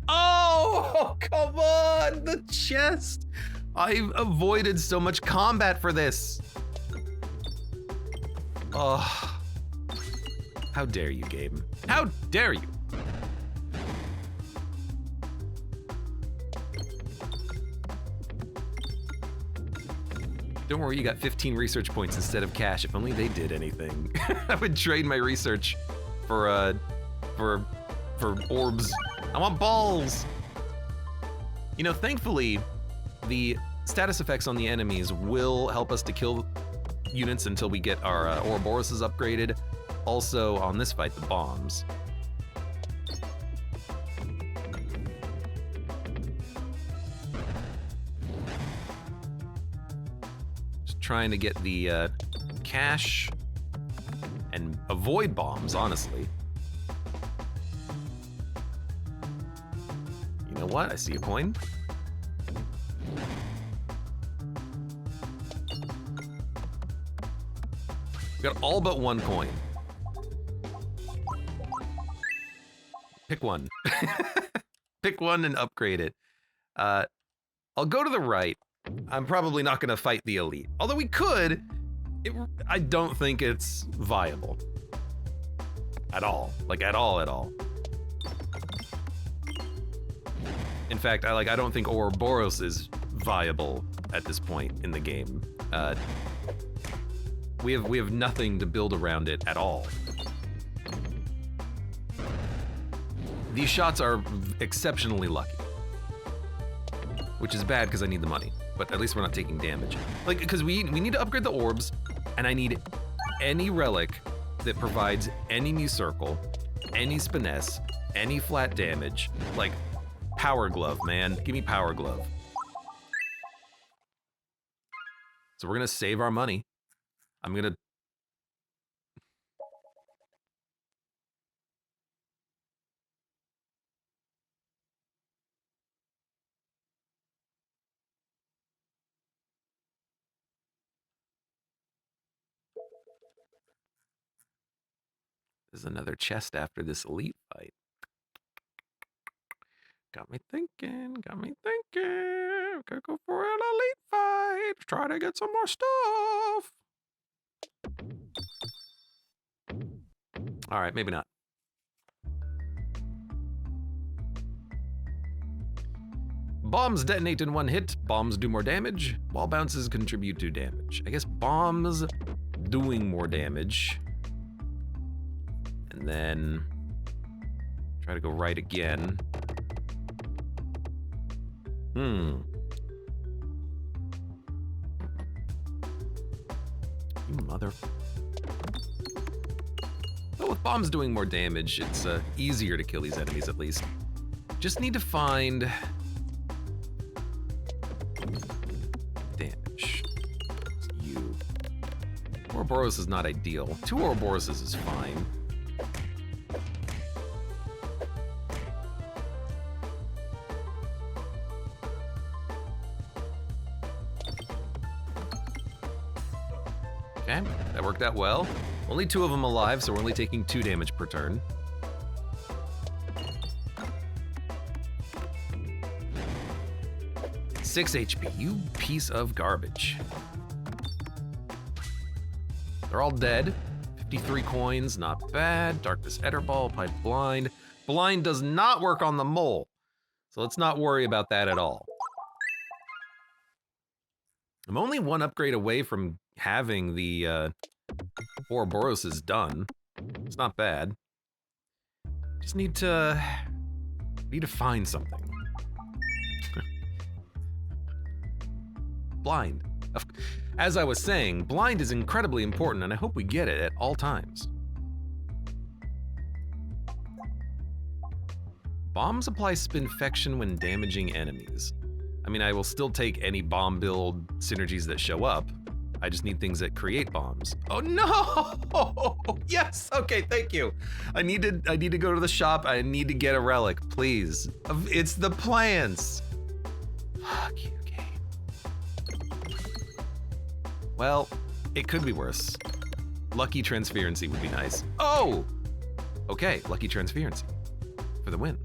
Oh, come on, the chest. I've avoided so much combat for this. Oh, how dare you, game? How dare you? Don't worry, you got 15 research points instead of cash. If only they did anything. I would trade my research for orbs. I want balls. You know, thankfully, the status effects on the enemies will help us to kill units until we get our Ouroboroses upgraded. Also, on this fight, the bombs. Trying to get the cash and avoid bombs, honestly. You know what? I see a coin. We got all but one coin. Pick one. Pick one and upgrade it. I'll go to the right. I'm probably not gonna fight the elite. Although we could, I don't think it's viable. At all. Like, at all. In fact, I don't think Ouroboros is viable at this point in the game. We have nothing to build around it at all. These shots are exceptionally lucky. Which is bad because I need the money, but at least we're not taking damage. Like, because we need to upgrade the orbs, and I need any relic that provides any new circle, any spiness, any flat damage. Like, power glove, man. Give me power glove. So we're gonna save our money. I'm gonna... There's another chest after this elite fight. Got me thinking. Gotta go for an elite fight. Try to get some more stuff. All right, maybe not. Bombs detonate in one hit. Bombs do more damage. Wall bounces contribute to damage. I guess bombs doing more damage. And then try to go right again. You mother... But with bombs doing more damage, it's easier to kill these enemies at least. Just need to find... damage. It's you. Ouroboros is not ideal. 2 Ouroboroses is fine. Okay, that worked out well. Only 2 of them alive, so we're only taking 2 damage per turn. Six HP, you piece of garbage. They're all dead. 53 coins, not bad. Darkness Etterball, Pipe Blind. Blind does not work on the mole, so let's not worry about that at all. I'm only 1 upgrade away from having the Ouroboros is done. It's not bad. Just need to find something. Blind. As I was saying, blind is incredibly important, and I hope we get it at all times. Bombs apply spinfection when damaging enemies. I mean, I will still take any bomb build synergies that show up. I just need things that create bombs. Oh no! Yes, okay, thank you. I need to go to the shop. I need to get a relic, please. It's the plants. Fuck you, game. Well, it could be worse. Lucky transferency would be nice. Oh! Okay, lucky transferency for the win.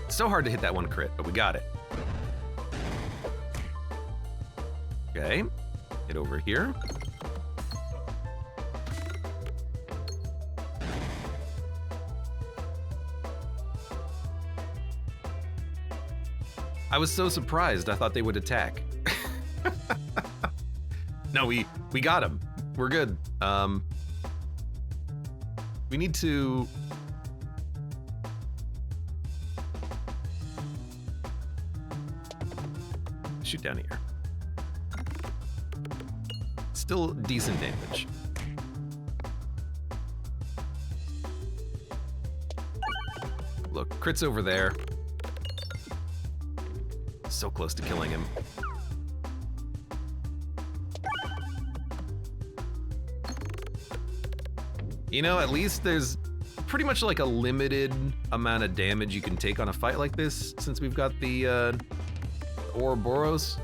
So hard to hit that one crit, but we got it. Okay, hit over here. I was so surprised, I thought they would attack. No, we got him. We're good. We need to... shoot down here. Still decent damage. Look, crit's over there. So close to killing him. You know, at least there's pretty much like a limited amount of damage you can take on a fight like this since we've got the Ouroboros.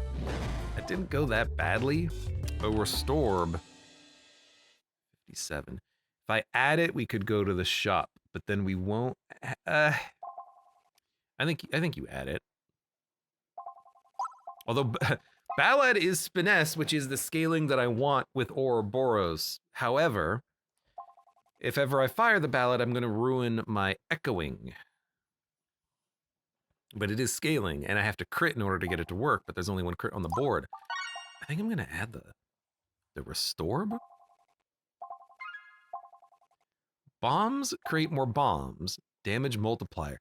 That didn't go that badly, but we're Storb. 57. If I add it, we could go to the shop, but then we won't. I think you add it. Although Ballad is Spiness, which is the scaling that I want with Ouroboros. However, if ever I fire the Ballad, I'm going to ruin my Echoing. But it is scaling, and I have to crit in order to get it to work, but there's only one crit on the board. I think I'm going to add the Restorb? Bombs create more bombs. Damage multiplier.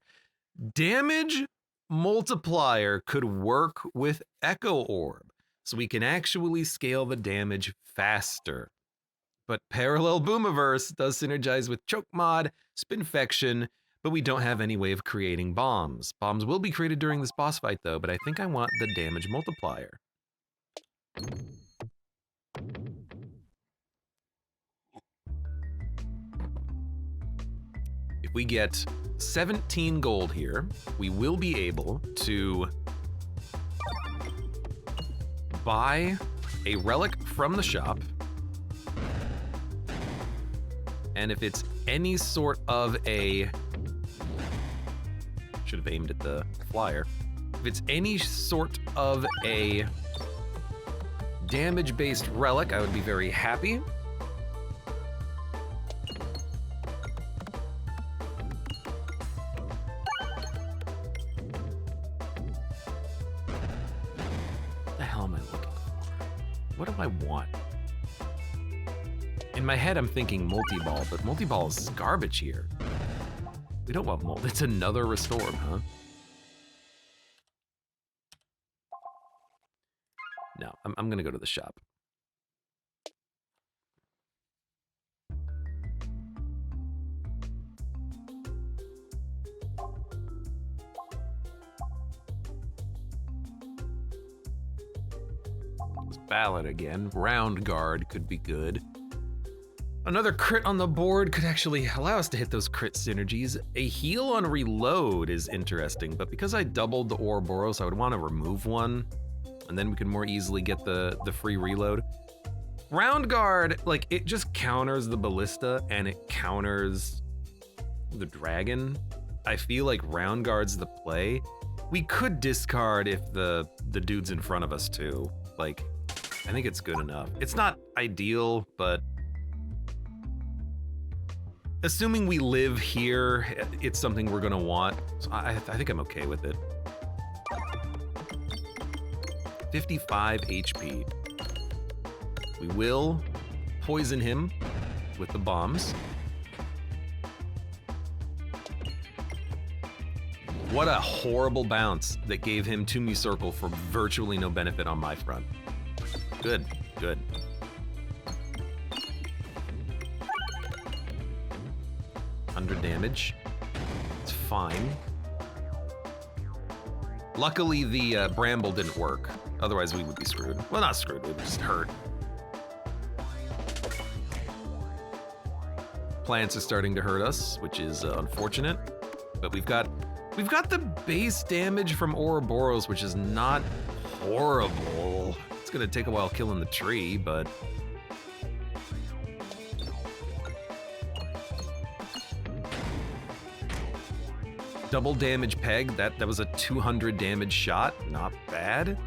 Damage multiplier could work with Echo Orb, so we can actually scale the damage faster. But Parallel Boomiverse does synergize with Choke Mod, Spinfection, but we don't have any way of creating bombs. Bombs will be created during this boss fight though, but I think I want the damage multiplier. If we get 17 gold here, we will be able to buy a relic from the shop. And if it's any sort of a... Should have aimed at the flyer. If it's any sort of a damage-based relic, I would be very happy. What the hell am I looking for? What do I want? In my head, I'm thinking multi-ball, but multi-ball is garbage here. We don't want multi. It's another Restorb, huh? No, I'm gonna go to the shop. This Ballad again. Round Guard could be good. Another crit on the board could actually allow us to hit those crit synergies. A heal on reload is interesting, but because I doubled the Ouroboros, I would want to remove one, and then we can more easily get the free reload. Round Guard, like, it just counters the Ballista, and it counters the Dragon. I feel like Round Guard's the play. We could discard if the dude's in front of us too. Like, I think it's good enough. It's not ideal, but assuming we live here, it's something we're gonna want. So I think I'm okay with it. 55 HP. We will poison him with the bombs. What a horrible bounce that gave him to me circle for virtually no benefit on my front. Good, good. Damage. It's fine. Luckily, the Bramble didn't work. Otherwise, we would be screwed. Well, not screwed, we would just hurt. Plants are starting to hurt us, which is unfortunate. But we've got the base damage from Ouroboros, which is not horrible. It's gonna take a while killing the tree, but double damage peg, that was a 200 damage shot, not bad.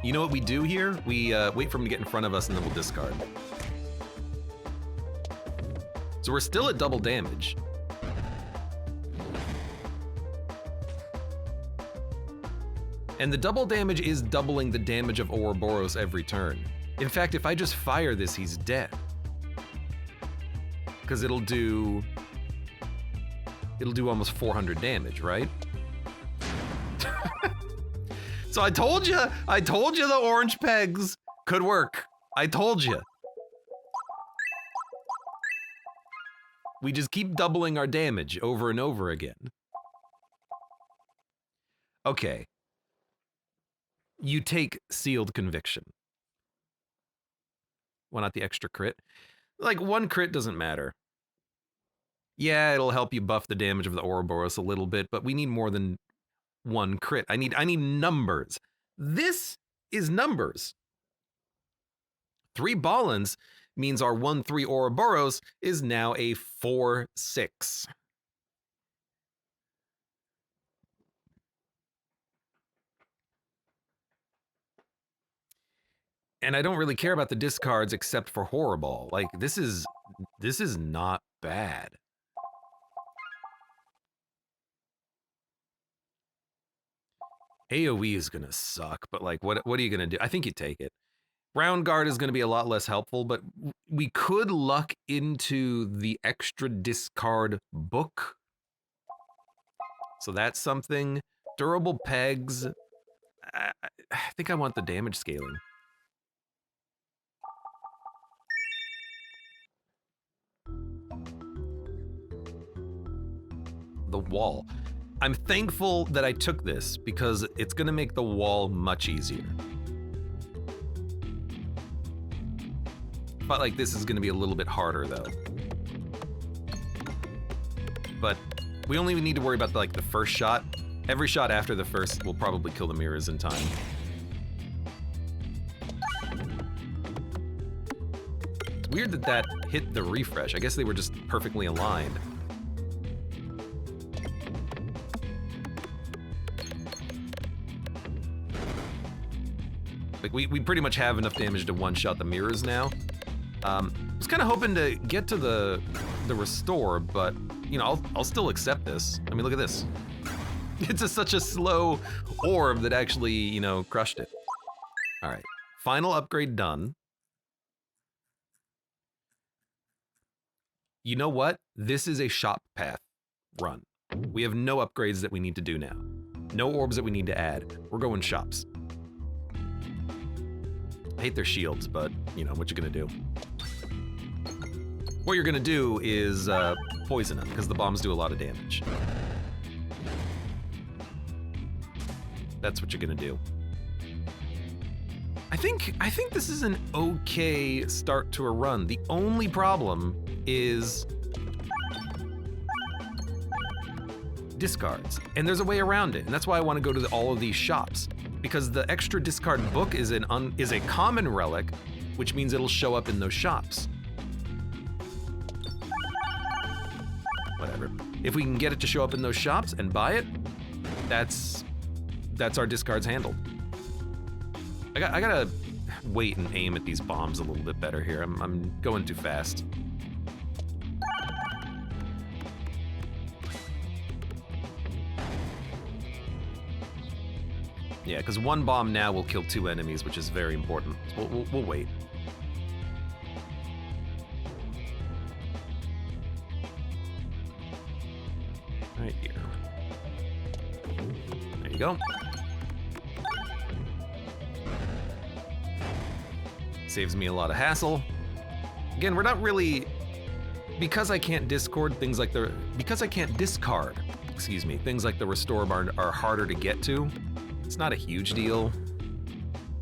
You know what we do here? We wait for him to get in front of us and then we'll discard. So we're still at double damage. And the double damage is doubling the damage of Ouroboros every turn. In fact, if I just fire this, he's dead. Because it'll do almost 400 damage, right? So I told you the orange pegs could work. I told you. We just keep doubling our damage over and over again. Okay. You take Sealed Conviction. Why not the extra crit? Like, one crit doesn't matter. Yeah, it'll help you buff the damage of the Ouroboros a little bit, but we need more than one crit. I need numbers. This is numbers. 3 Ballins means our 1/3 Ouroboros is now a 4/6. And I don't really care about the discards except for Horrible. Like, this is not bad. AoE is gonna suck, but like, what are you gonna do? I think you take it. Round Guard is gonna be a lot less helpful, but we could luck into the extra discard book. So that's something. Durable pegs. I think I want the damage scaling. The wall. I'm thankful that I took this because it's gonna make the wall much easier. But like this is gonna be a little bit harder though. But we only need to worry about like the first shot. Every shot after the first will probably kill the mirrors in time. It's weird that that hit the refresh. I guess they were just perfectly aligned. Like we pretty much have enough damage to one-shot the mirrors now. I was kind of hoping to get to the restore, but you know, I'll still accept this. I mean, look at this. It's such a slow orb that actually, you know, crushed it. All right, final upgrade done. You know what? This is a shop path run. We have no upgrades that we need to do now. No orbs that we need to add. We're going shops. I hate their shields, but you know, what you gonna do? What you're gonna do is poison them, because the bombs do a lot of damage. That's what you're gonna do. I think this is an okay start to a run. The only problem is discards, and there's a way around it, and that's why I want to go to all of these shops, because the extra discard book is a common relic, which means it'll show up in those shops. Whatever. If we can get it to show up in those shops and buy it, that's our discards handled. I gotta wait and aim at these bombs a little bit better here. I'm going too fast. Yeah, because one bomb now will kill 2 enemies, which is very important. So we'll wait. Right here. There you go. Saves me a lot of hassle. Again, we're not really, because I can't discard things like the restore bar are harder to get to. It's not a huge deal.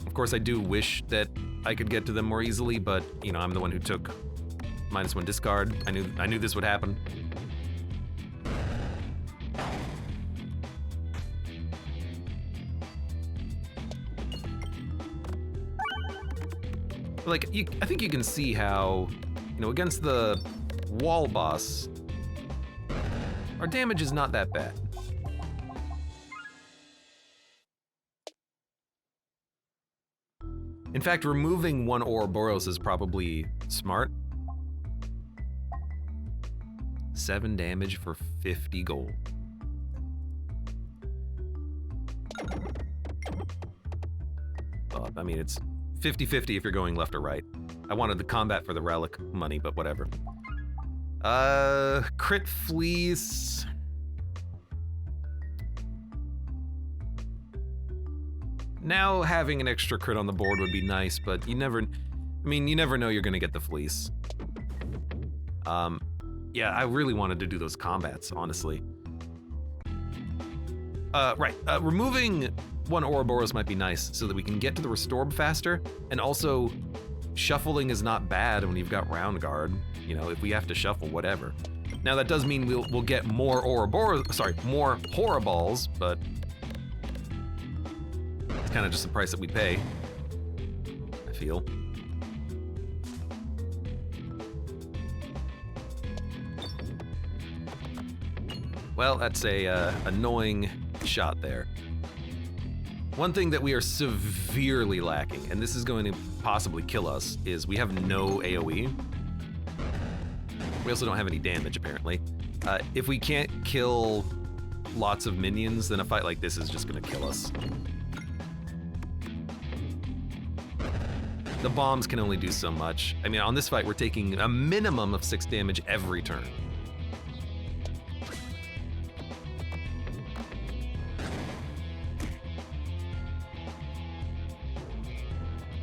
Of course, I do wish that I could get to them more easily, but you know, I'm the one who took -1 discard. I knew this would happen. Like, I think you can see how, you know, against the wall boss, our damage is not that bad. In fact, removing 1 Ouroboros is probably smart. 7 damage for 50 gold. Well, I mean, it's 50-50 if you're going left or right. I wanted the combat for the relic money, but whatever. Crit fleece. Now having an extra crit on the board would be nice, but you never know you're gonna get the fleece. Yeah, I really wanted to do those combats, honestly. Right, removing 1 Ouroboros might be nice so that we can get to the restore faster, and also shuffling is not bad when you've got round guard. You know, if we have to shuffle, whatever. Now that does mean we'll get more more Horriballs, but it's kind of just the price that we pay, I feel. Well, that's a annoying shot there. One thing that we are severely lacking, and this is going to possibly kill us, is we have no AoE. We also don't have any damage, apparently. If we can't kill lots of minions, then a fight like this is just gonna kill us. The bombs can only do so much. I mean, on this fight, we're taking a minimum of 6 damage every turn.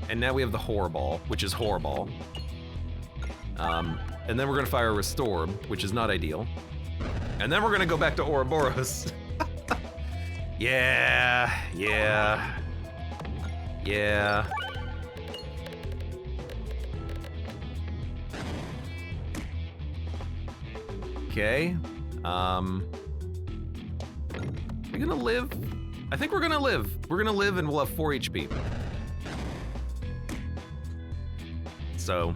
And now we have the Horrible, which is horrible. And then we're gonna fire a Restore, which is not ideal. And then we're gonna go back to Ouroboros. Yeah. Okay. We're gonna live? I think we're gonna live. We're gonna live and we'll have 4 HP. So,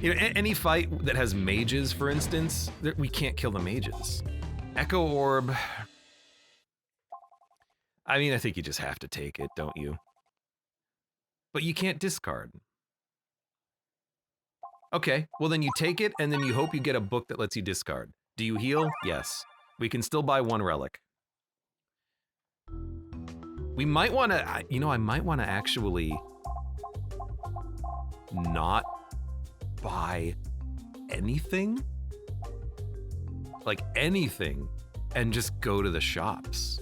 you know, any fight that has mages, for instance, we can't kill the mages. Echo Orb. I mean, I think you just have to take it, don't you? But you can't discard. Okay, well then you take it and then you hope you get a book that lets you discard. Do you heal? Yes. We can still buy 1 relic. We might want to, you know, I might want to actually not buy anything, like anything, and just go to the shops.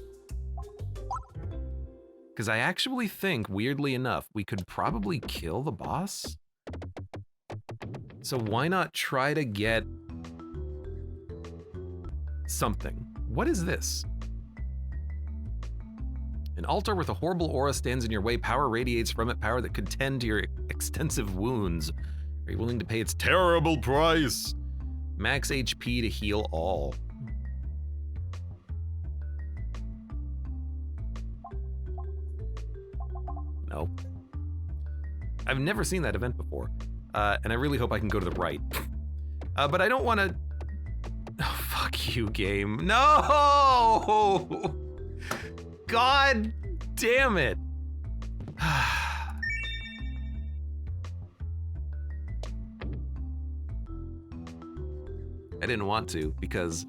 Because I actually think, weirdly enough, we could probably kill the boss. So why not try to get something? What is this? An altar with a horrible aura stands in your way. Power radiates from it, power that could tend to your extensive wounds. Are you willing to pay its terrible price? Max HP to heal all. No. I've never seen that event before. And I really hope I can go to the right. But I don't want to... Oh, fuck you, game. No! God damn it. I didn't want to because...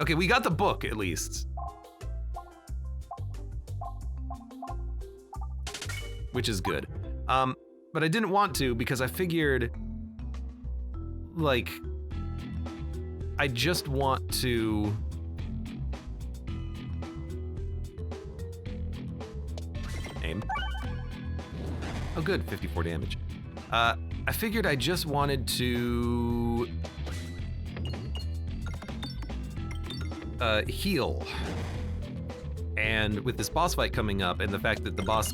Okay, we got the book at least. Which is good. But I didn't want to because I figured, like, I just want to... Aim. Oh good, 54 damage. I figured I just wanted to... heal. And with this boss fight coming up and the fact that the boss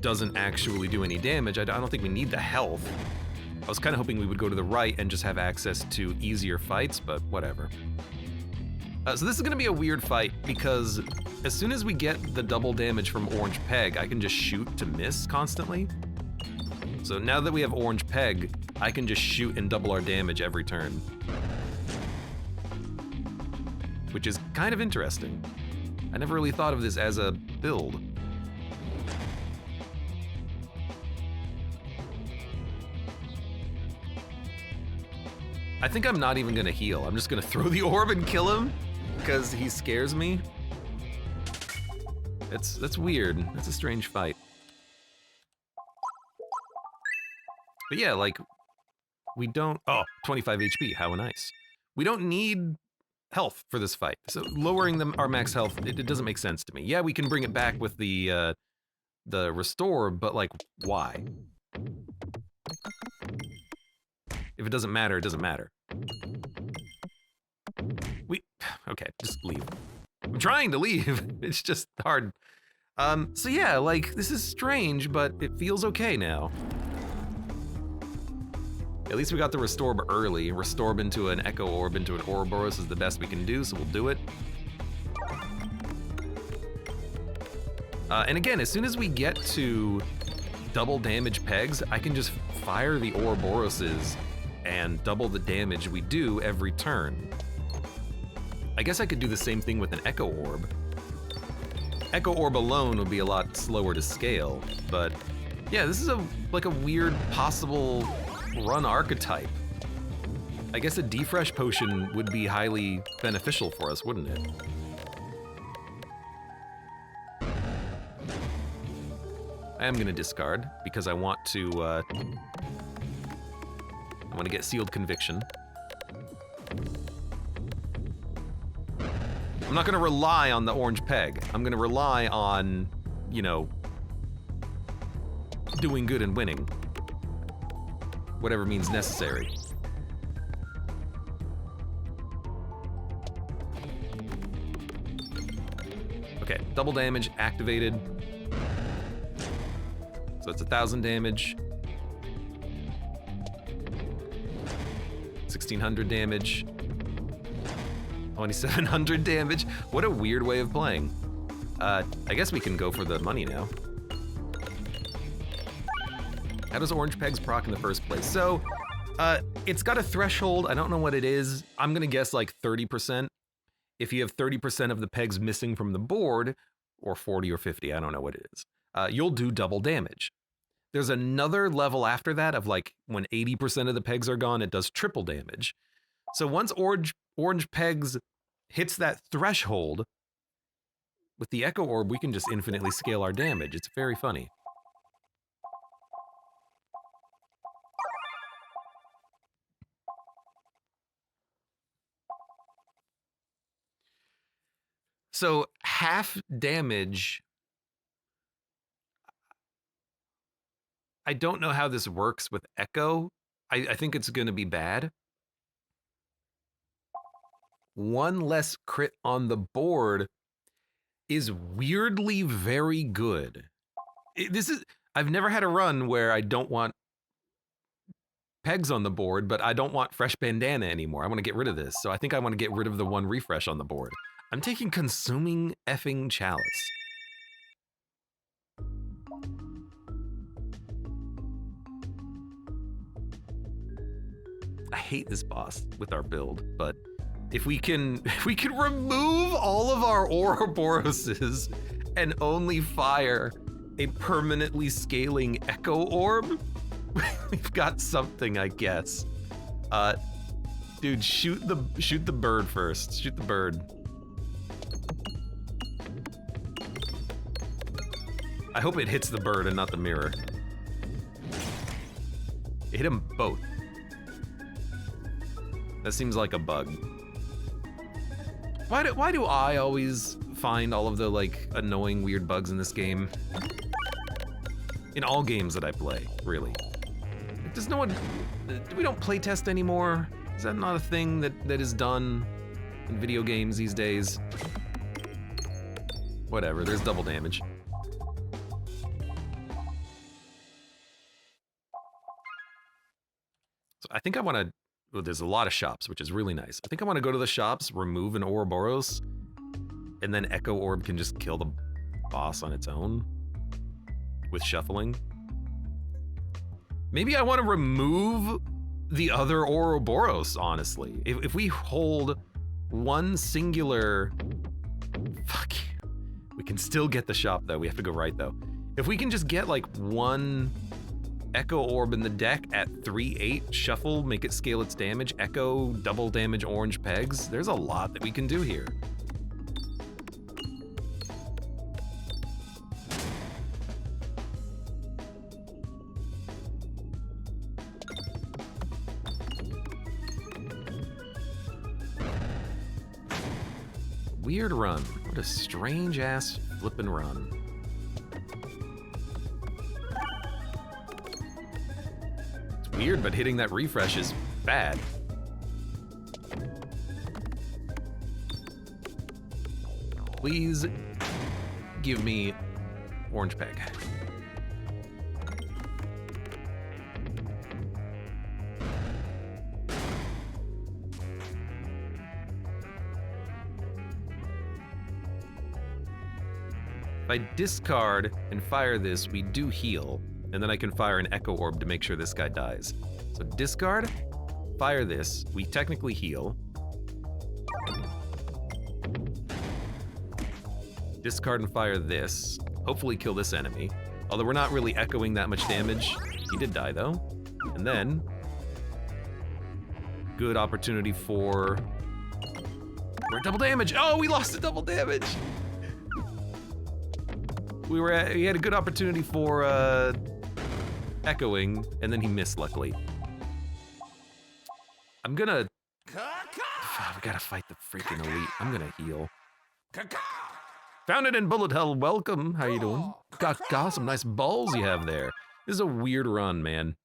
doesn't actually do any damage, I don't think we need the health. I was kind of hoping we would go to the right and just have access to easier fights, but whatever. So this is gonna be a weird fight because as soon as we get the double damage from Orange Peg, I can just shoot to miss constantly. So now that we have Orange Peg, I can just shoot and double our damage every turn. Which is kind of interesting. I never really thought of this as a build. I think I'm not even gonna heal. I'm just gonna throw the orb and kill him because he scares me. That's weird. That's a strange fight. But yeah, like, we don't... Oh, 25 HP, how nice. We don't need health for this fight. So lowering our max health, it doesn't make sense to me. Yeah, we can bring it back with the restore, but like, why? If it doesn't matter, it doesn't matter. Okay, just leave. I'm trying to leave, it's just hard. So yeah, like, this is strange, but it feels okay now. At least we got the Restorb early. Restorb into an Echo Orb into an Ouroboros is the best we can do, so we'll do it. And again, as soon as we get to double damage pegs, I can just fire the Ouroboroses and double the damage we do every turn. I guess I could do the same thing with an Echo Orb. Echo Orb alone would be a lot slower to scale, but yeah, this is like a weird possible run archetype. I guess a Defresh Potion would be highly beneficial for us, wouldn't it? I am gonna discard because I want to get Sealed Conviction. I'm not gonna rely on the orange peg. I'm gonna rely on, you know, doing good and winning. Whatever means necessary. Okay, double damage activated. So it's 1,000 damage. 1,600 damage. 2,700 damage. What a weird way of playing. I guess we can go for the money now. How does orange pegs proc in the first place? So, it's got a threshold. I don't know what it is. I'm gonna guess like 30%. If you have 30% of the pegs missing from the board, or 40 or 50, I don't know what it is, you'll do double damage. There's another level after that of like when 80% of the pegs are gone, it does triple damage. So once orange pegs hits that threshold, with the Echo Orb, we can just infinitely scale our damage. It's very funny. So half damage, I don't know how this works with Echo. I think it's gonna be bad. One less crit on the board is weirdly very good. I've never had a run where I don't want pegs on the board, but I don't want fresh bandana anymore. I want to get rid of this. So I think I want to get rid of the one refresh on the board. I'm taking Consuming Effing Chalice. I hate this boss with our build, but if we can remove all of our Ouroboroses and only fire a permanently scaling Echo Orb, we've got something, I guess. Dude, shoot the bird first. Shoot the bird. I hope it hits the bird and not the mirror. It hit them both. That seems like a bug. Why do I always find all of the like annoying weird bugs in this game? In all games that I play, really. Does no one, we don't play test anymore? Is that not a thing that is done in video games these days? Whatever, there's double damage. So I think I want to, well, there's a lot of shops, which is really nice. I think I want to go to the shops, remove an Ouroboros, and then Echo Orb can just kill the boss on its own with shuffling. Maybe I want to remove the other Ouroboros, honestly. If we hold one singular, fuck you. We can still get the shop though. We have to go right though. If we can just get like one Echo Orb in the deck at 3/8, shuffle, make it scale its damage, Echo, double damage orange pegs, there's a lot that we can do here. Weird run. What a strange ass flippin' run. It's weird, but hitting that refresh is bad. Please give me orange peg. If I discard and fire this, we do heal, and then I can fire an Echo Orb to make sure this guy dies. So discard, fire this, we technically heal. Discard and fire this, hopefully kill this enemy. Although we're not really echoing that much damage. He did die though. And then, good opportunity for... We're at double damage! Oh, we lost the double damage! We had a good opportunity for echoing, and then he missed, luckily. I'm gonna... we gotta fight the freaking elite. I'm gonna heal. Found it in Bullet Hell, welcome. How you doing? Got some nice balls you have there. This is a weird run, man.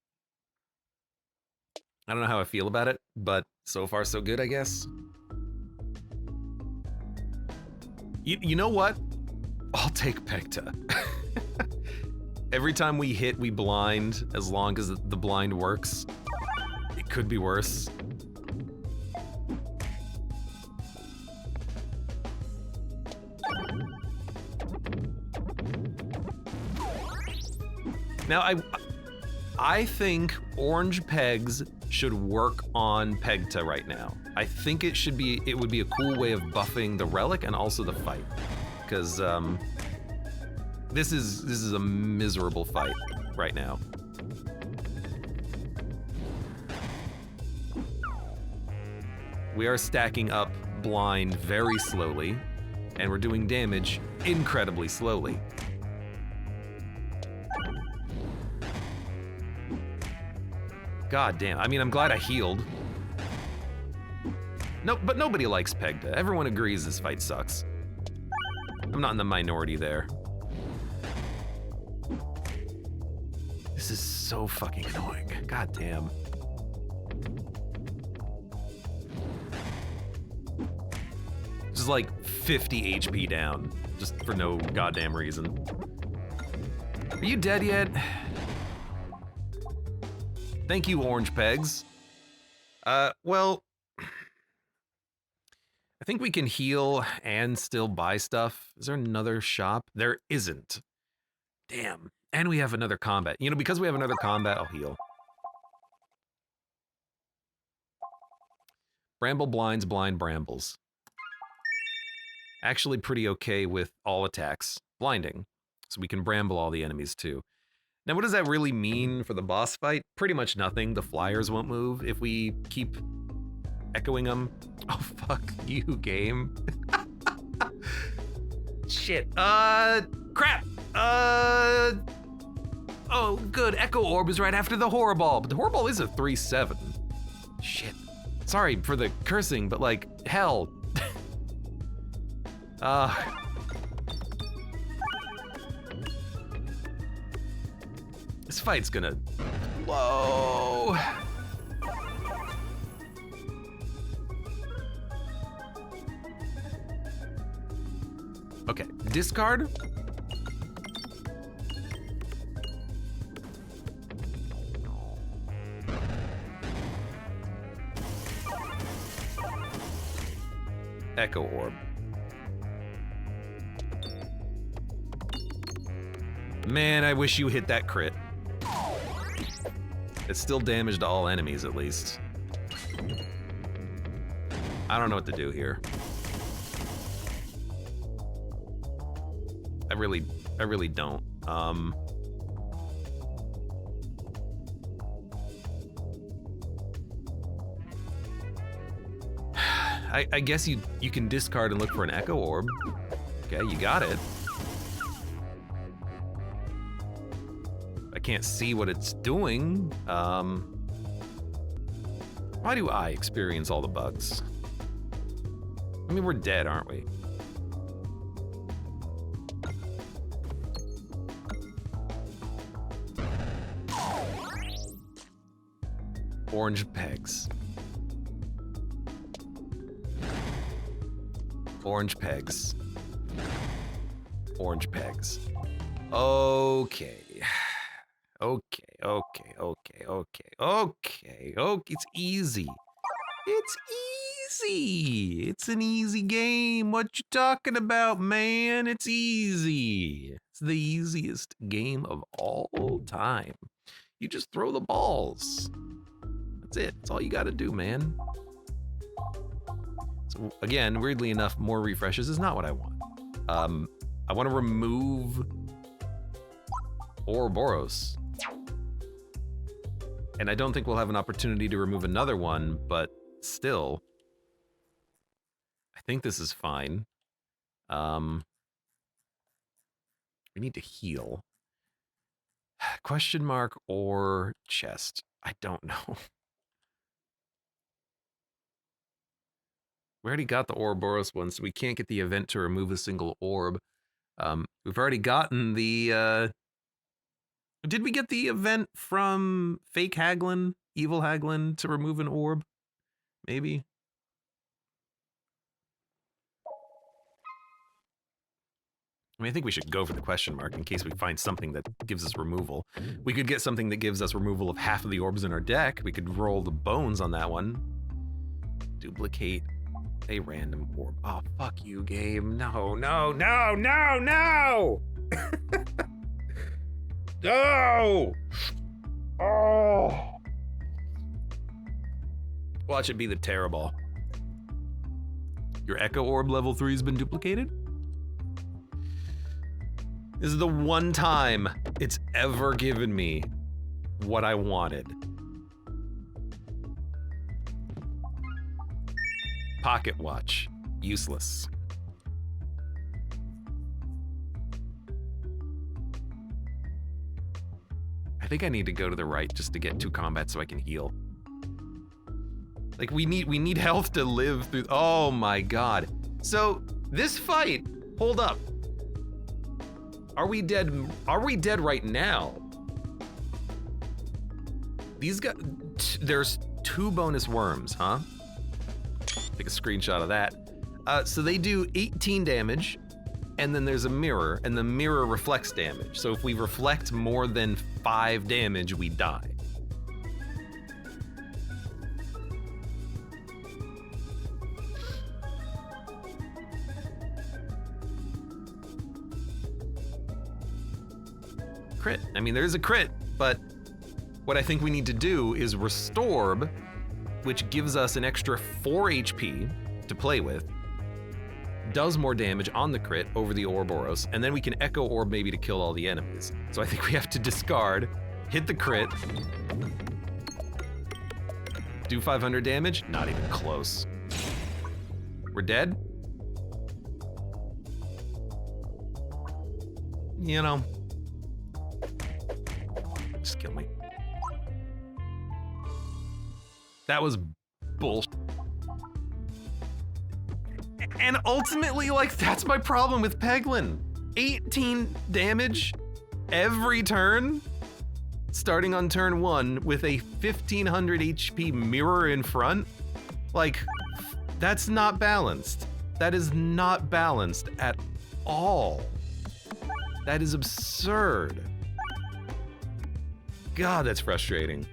I don't know how I feel about it, but so far so good, I guess. You know what? I'll take Pegta. Every time we hit, we blind, as long as the blind works. It could be worse. Now, I think orange pegs should work on Pegta right now. I think it would be a cool way of buffing the relic and also the fight. Because this is a miserable fight right now. We are stacking up blind very slowly, and we're doing damage incredibly slowly. God damn, I mean, I'm glad I healed. No, but nobody likes Pegta. Everyone agrees this fight sucks. I'm not in the minority there. This is so fucking annoying. God damn. Just like 50 HP down, just for no goddamn reason. Are you dead yet? Thank you, Orange Pegs. Well, I think we can heal and still buy stuff. Is there another shop? There isn't. Damn. And we have another combat. You know, because we have another combat, I'll heal. Bramble blinds, blind brambles. Actually pretty okay with all attacks. Blinding. So we can bramble all the enemies too. Now, what does that really mean for the boss fight? Pretty much nothing. The flyers won't move if we keep echoing them. Oh, fuck you, game. Shit. Crap. Oh, good. Echo Orb is right after the Horror Ball, but the Horror Ball is a 3/7. Shit. Sorry for the cursing, but like, hell. This fight's gonna... Whoa! Okay, discard. Echo Orb. Man, I wish you hit that crit. It's still damage to all enemies, at least. I don't know what to do here. I really don't. I guess you can discard and look for an Echo Orb. Okay, you got it. I can't see what it's doing. Why do I experience all the bugs? I mean, we're dead, aren't we? Orange pegs. Orange pegs. Orange pegs. Okay. Okay. It's easy. It's easy. It's an easy game. What you talking about, man? It's easy. It's the easiest game of all time. You just throw the balls. That's it. That's all you got to do, man. So again, weirdly enough, more refreshes is not what I want. I want to remove Ouroboros. And I don't think we'll have an opportunity to remove another one, but still, I think this is fine. We need to heal. Question mark or chest? I don't know. We already got the Ouroboros one, so we can't get the event to remove a single orb. We've already gotten the... Did we get the event from fake Haglin, evil Haglin, to remove an orb? Maybe? I mean, I think we should go for the question mark in case we find something that gives us removal. We could get something that gives us removal of half of the orbs in our deck. We could roll the bones on that one. Duplicate a random orb. Oh, fuck you, game. No, no, no, no, no! No! Oh! Watch it be the terror ball. Your Echo Orb level 3 has been duplicated? This is the one time it's ever given me what I wanted. Pocket watch. Useless. I think I need to go to the right just to get 2 combats so I can heal. Like, we need health to live through. Oh my god. So, this fight, hold up. Are we dead? Are we dead right now? These guys, there's 2 bonus worms, huh? Take a screenshot of that. So they do 18 damage, and then there's a mirror, and the mirror reflects damage. So if we reflect more than 5 damage, we die. Crit. I mean, there is a crit, but what I think we need to do is Restorb, which gives us an extra 4 HP to play with, does more damage on the crit over the Ouroboros, and then we can Echo Orb maybe to kill all the enemies. So I think we have to discard, hit the crit, do 500 damage, not even close. We're dead? You know, just kill me. That was bullshit. And ultimately, like, that's my problem with Peglin. 18 damage every turn, starting on turn 1 with a 1500 HP mirror in front. Like, that's not balanced. That is not balanced at all. That is absurd. God, that's frustrating.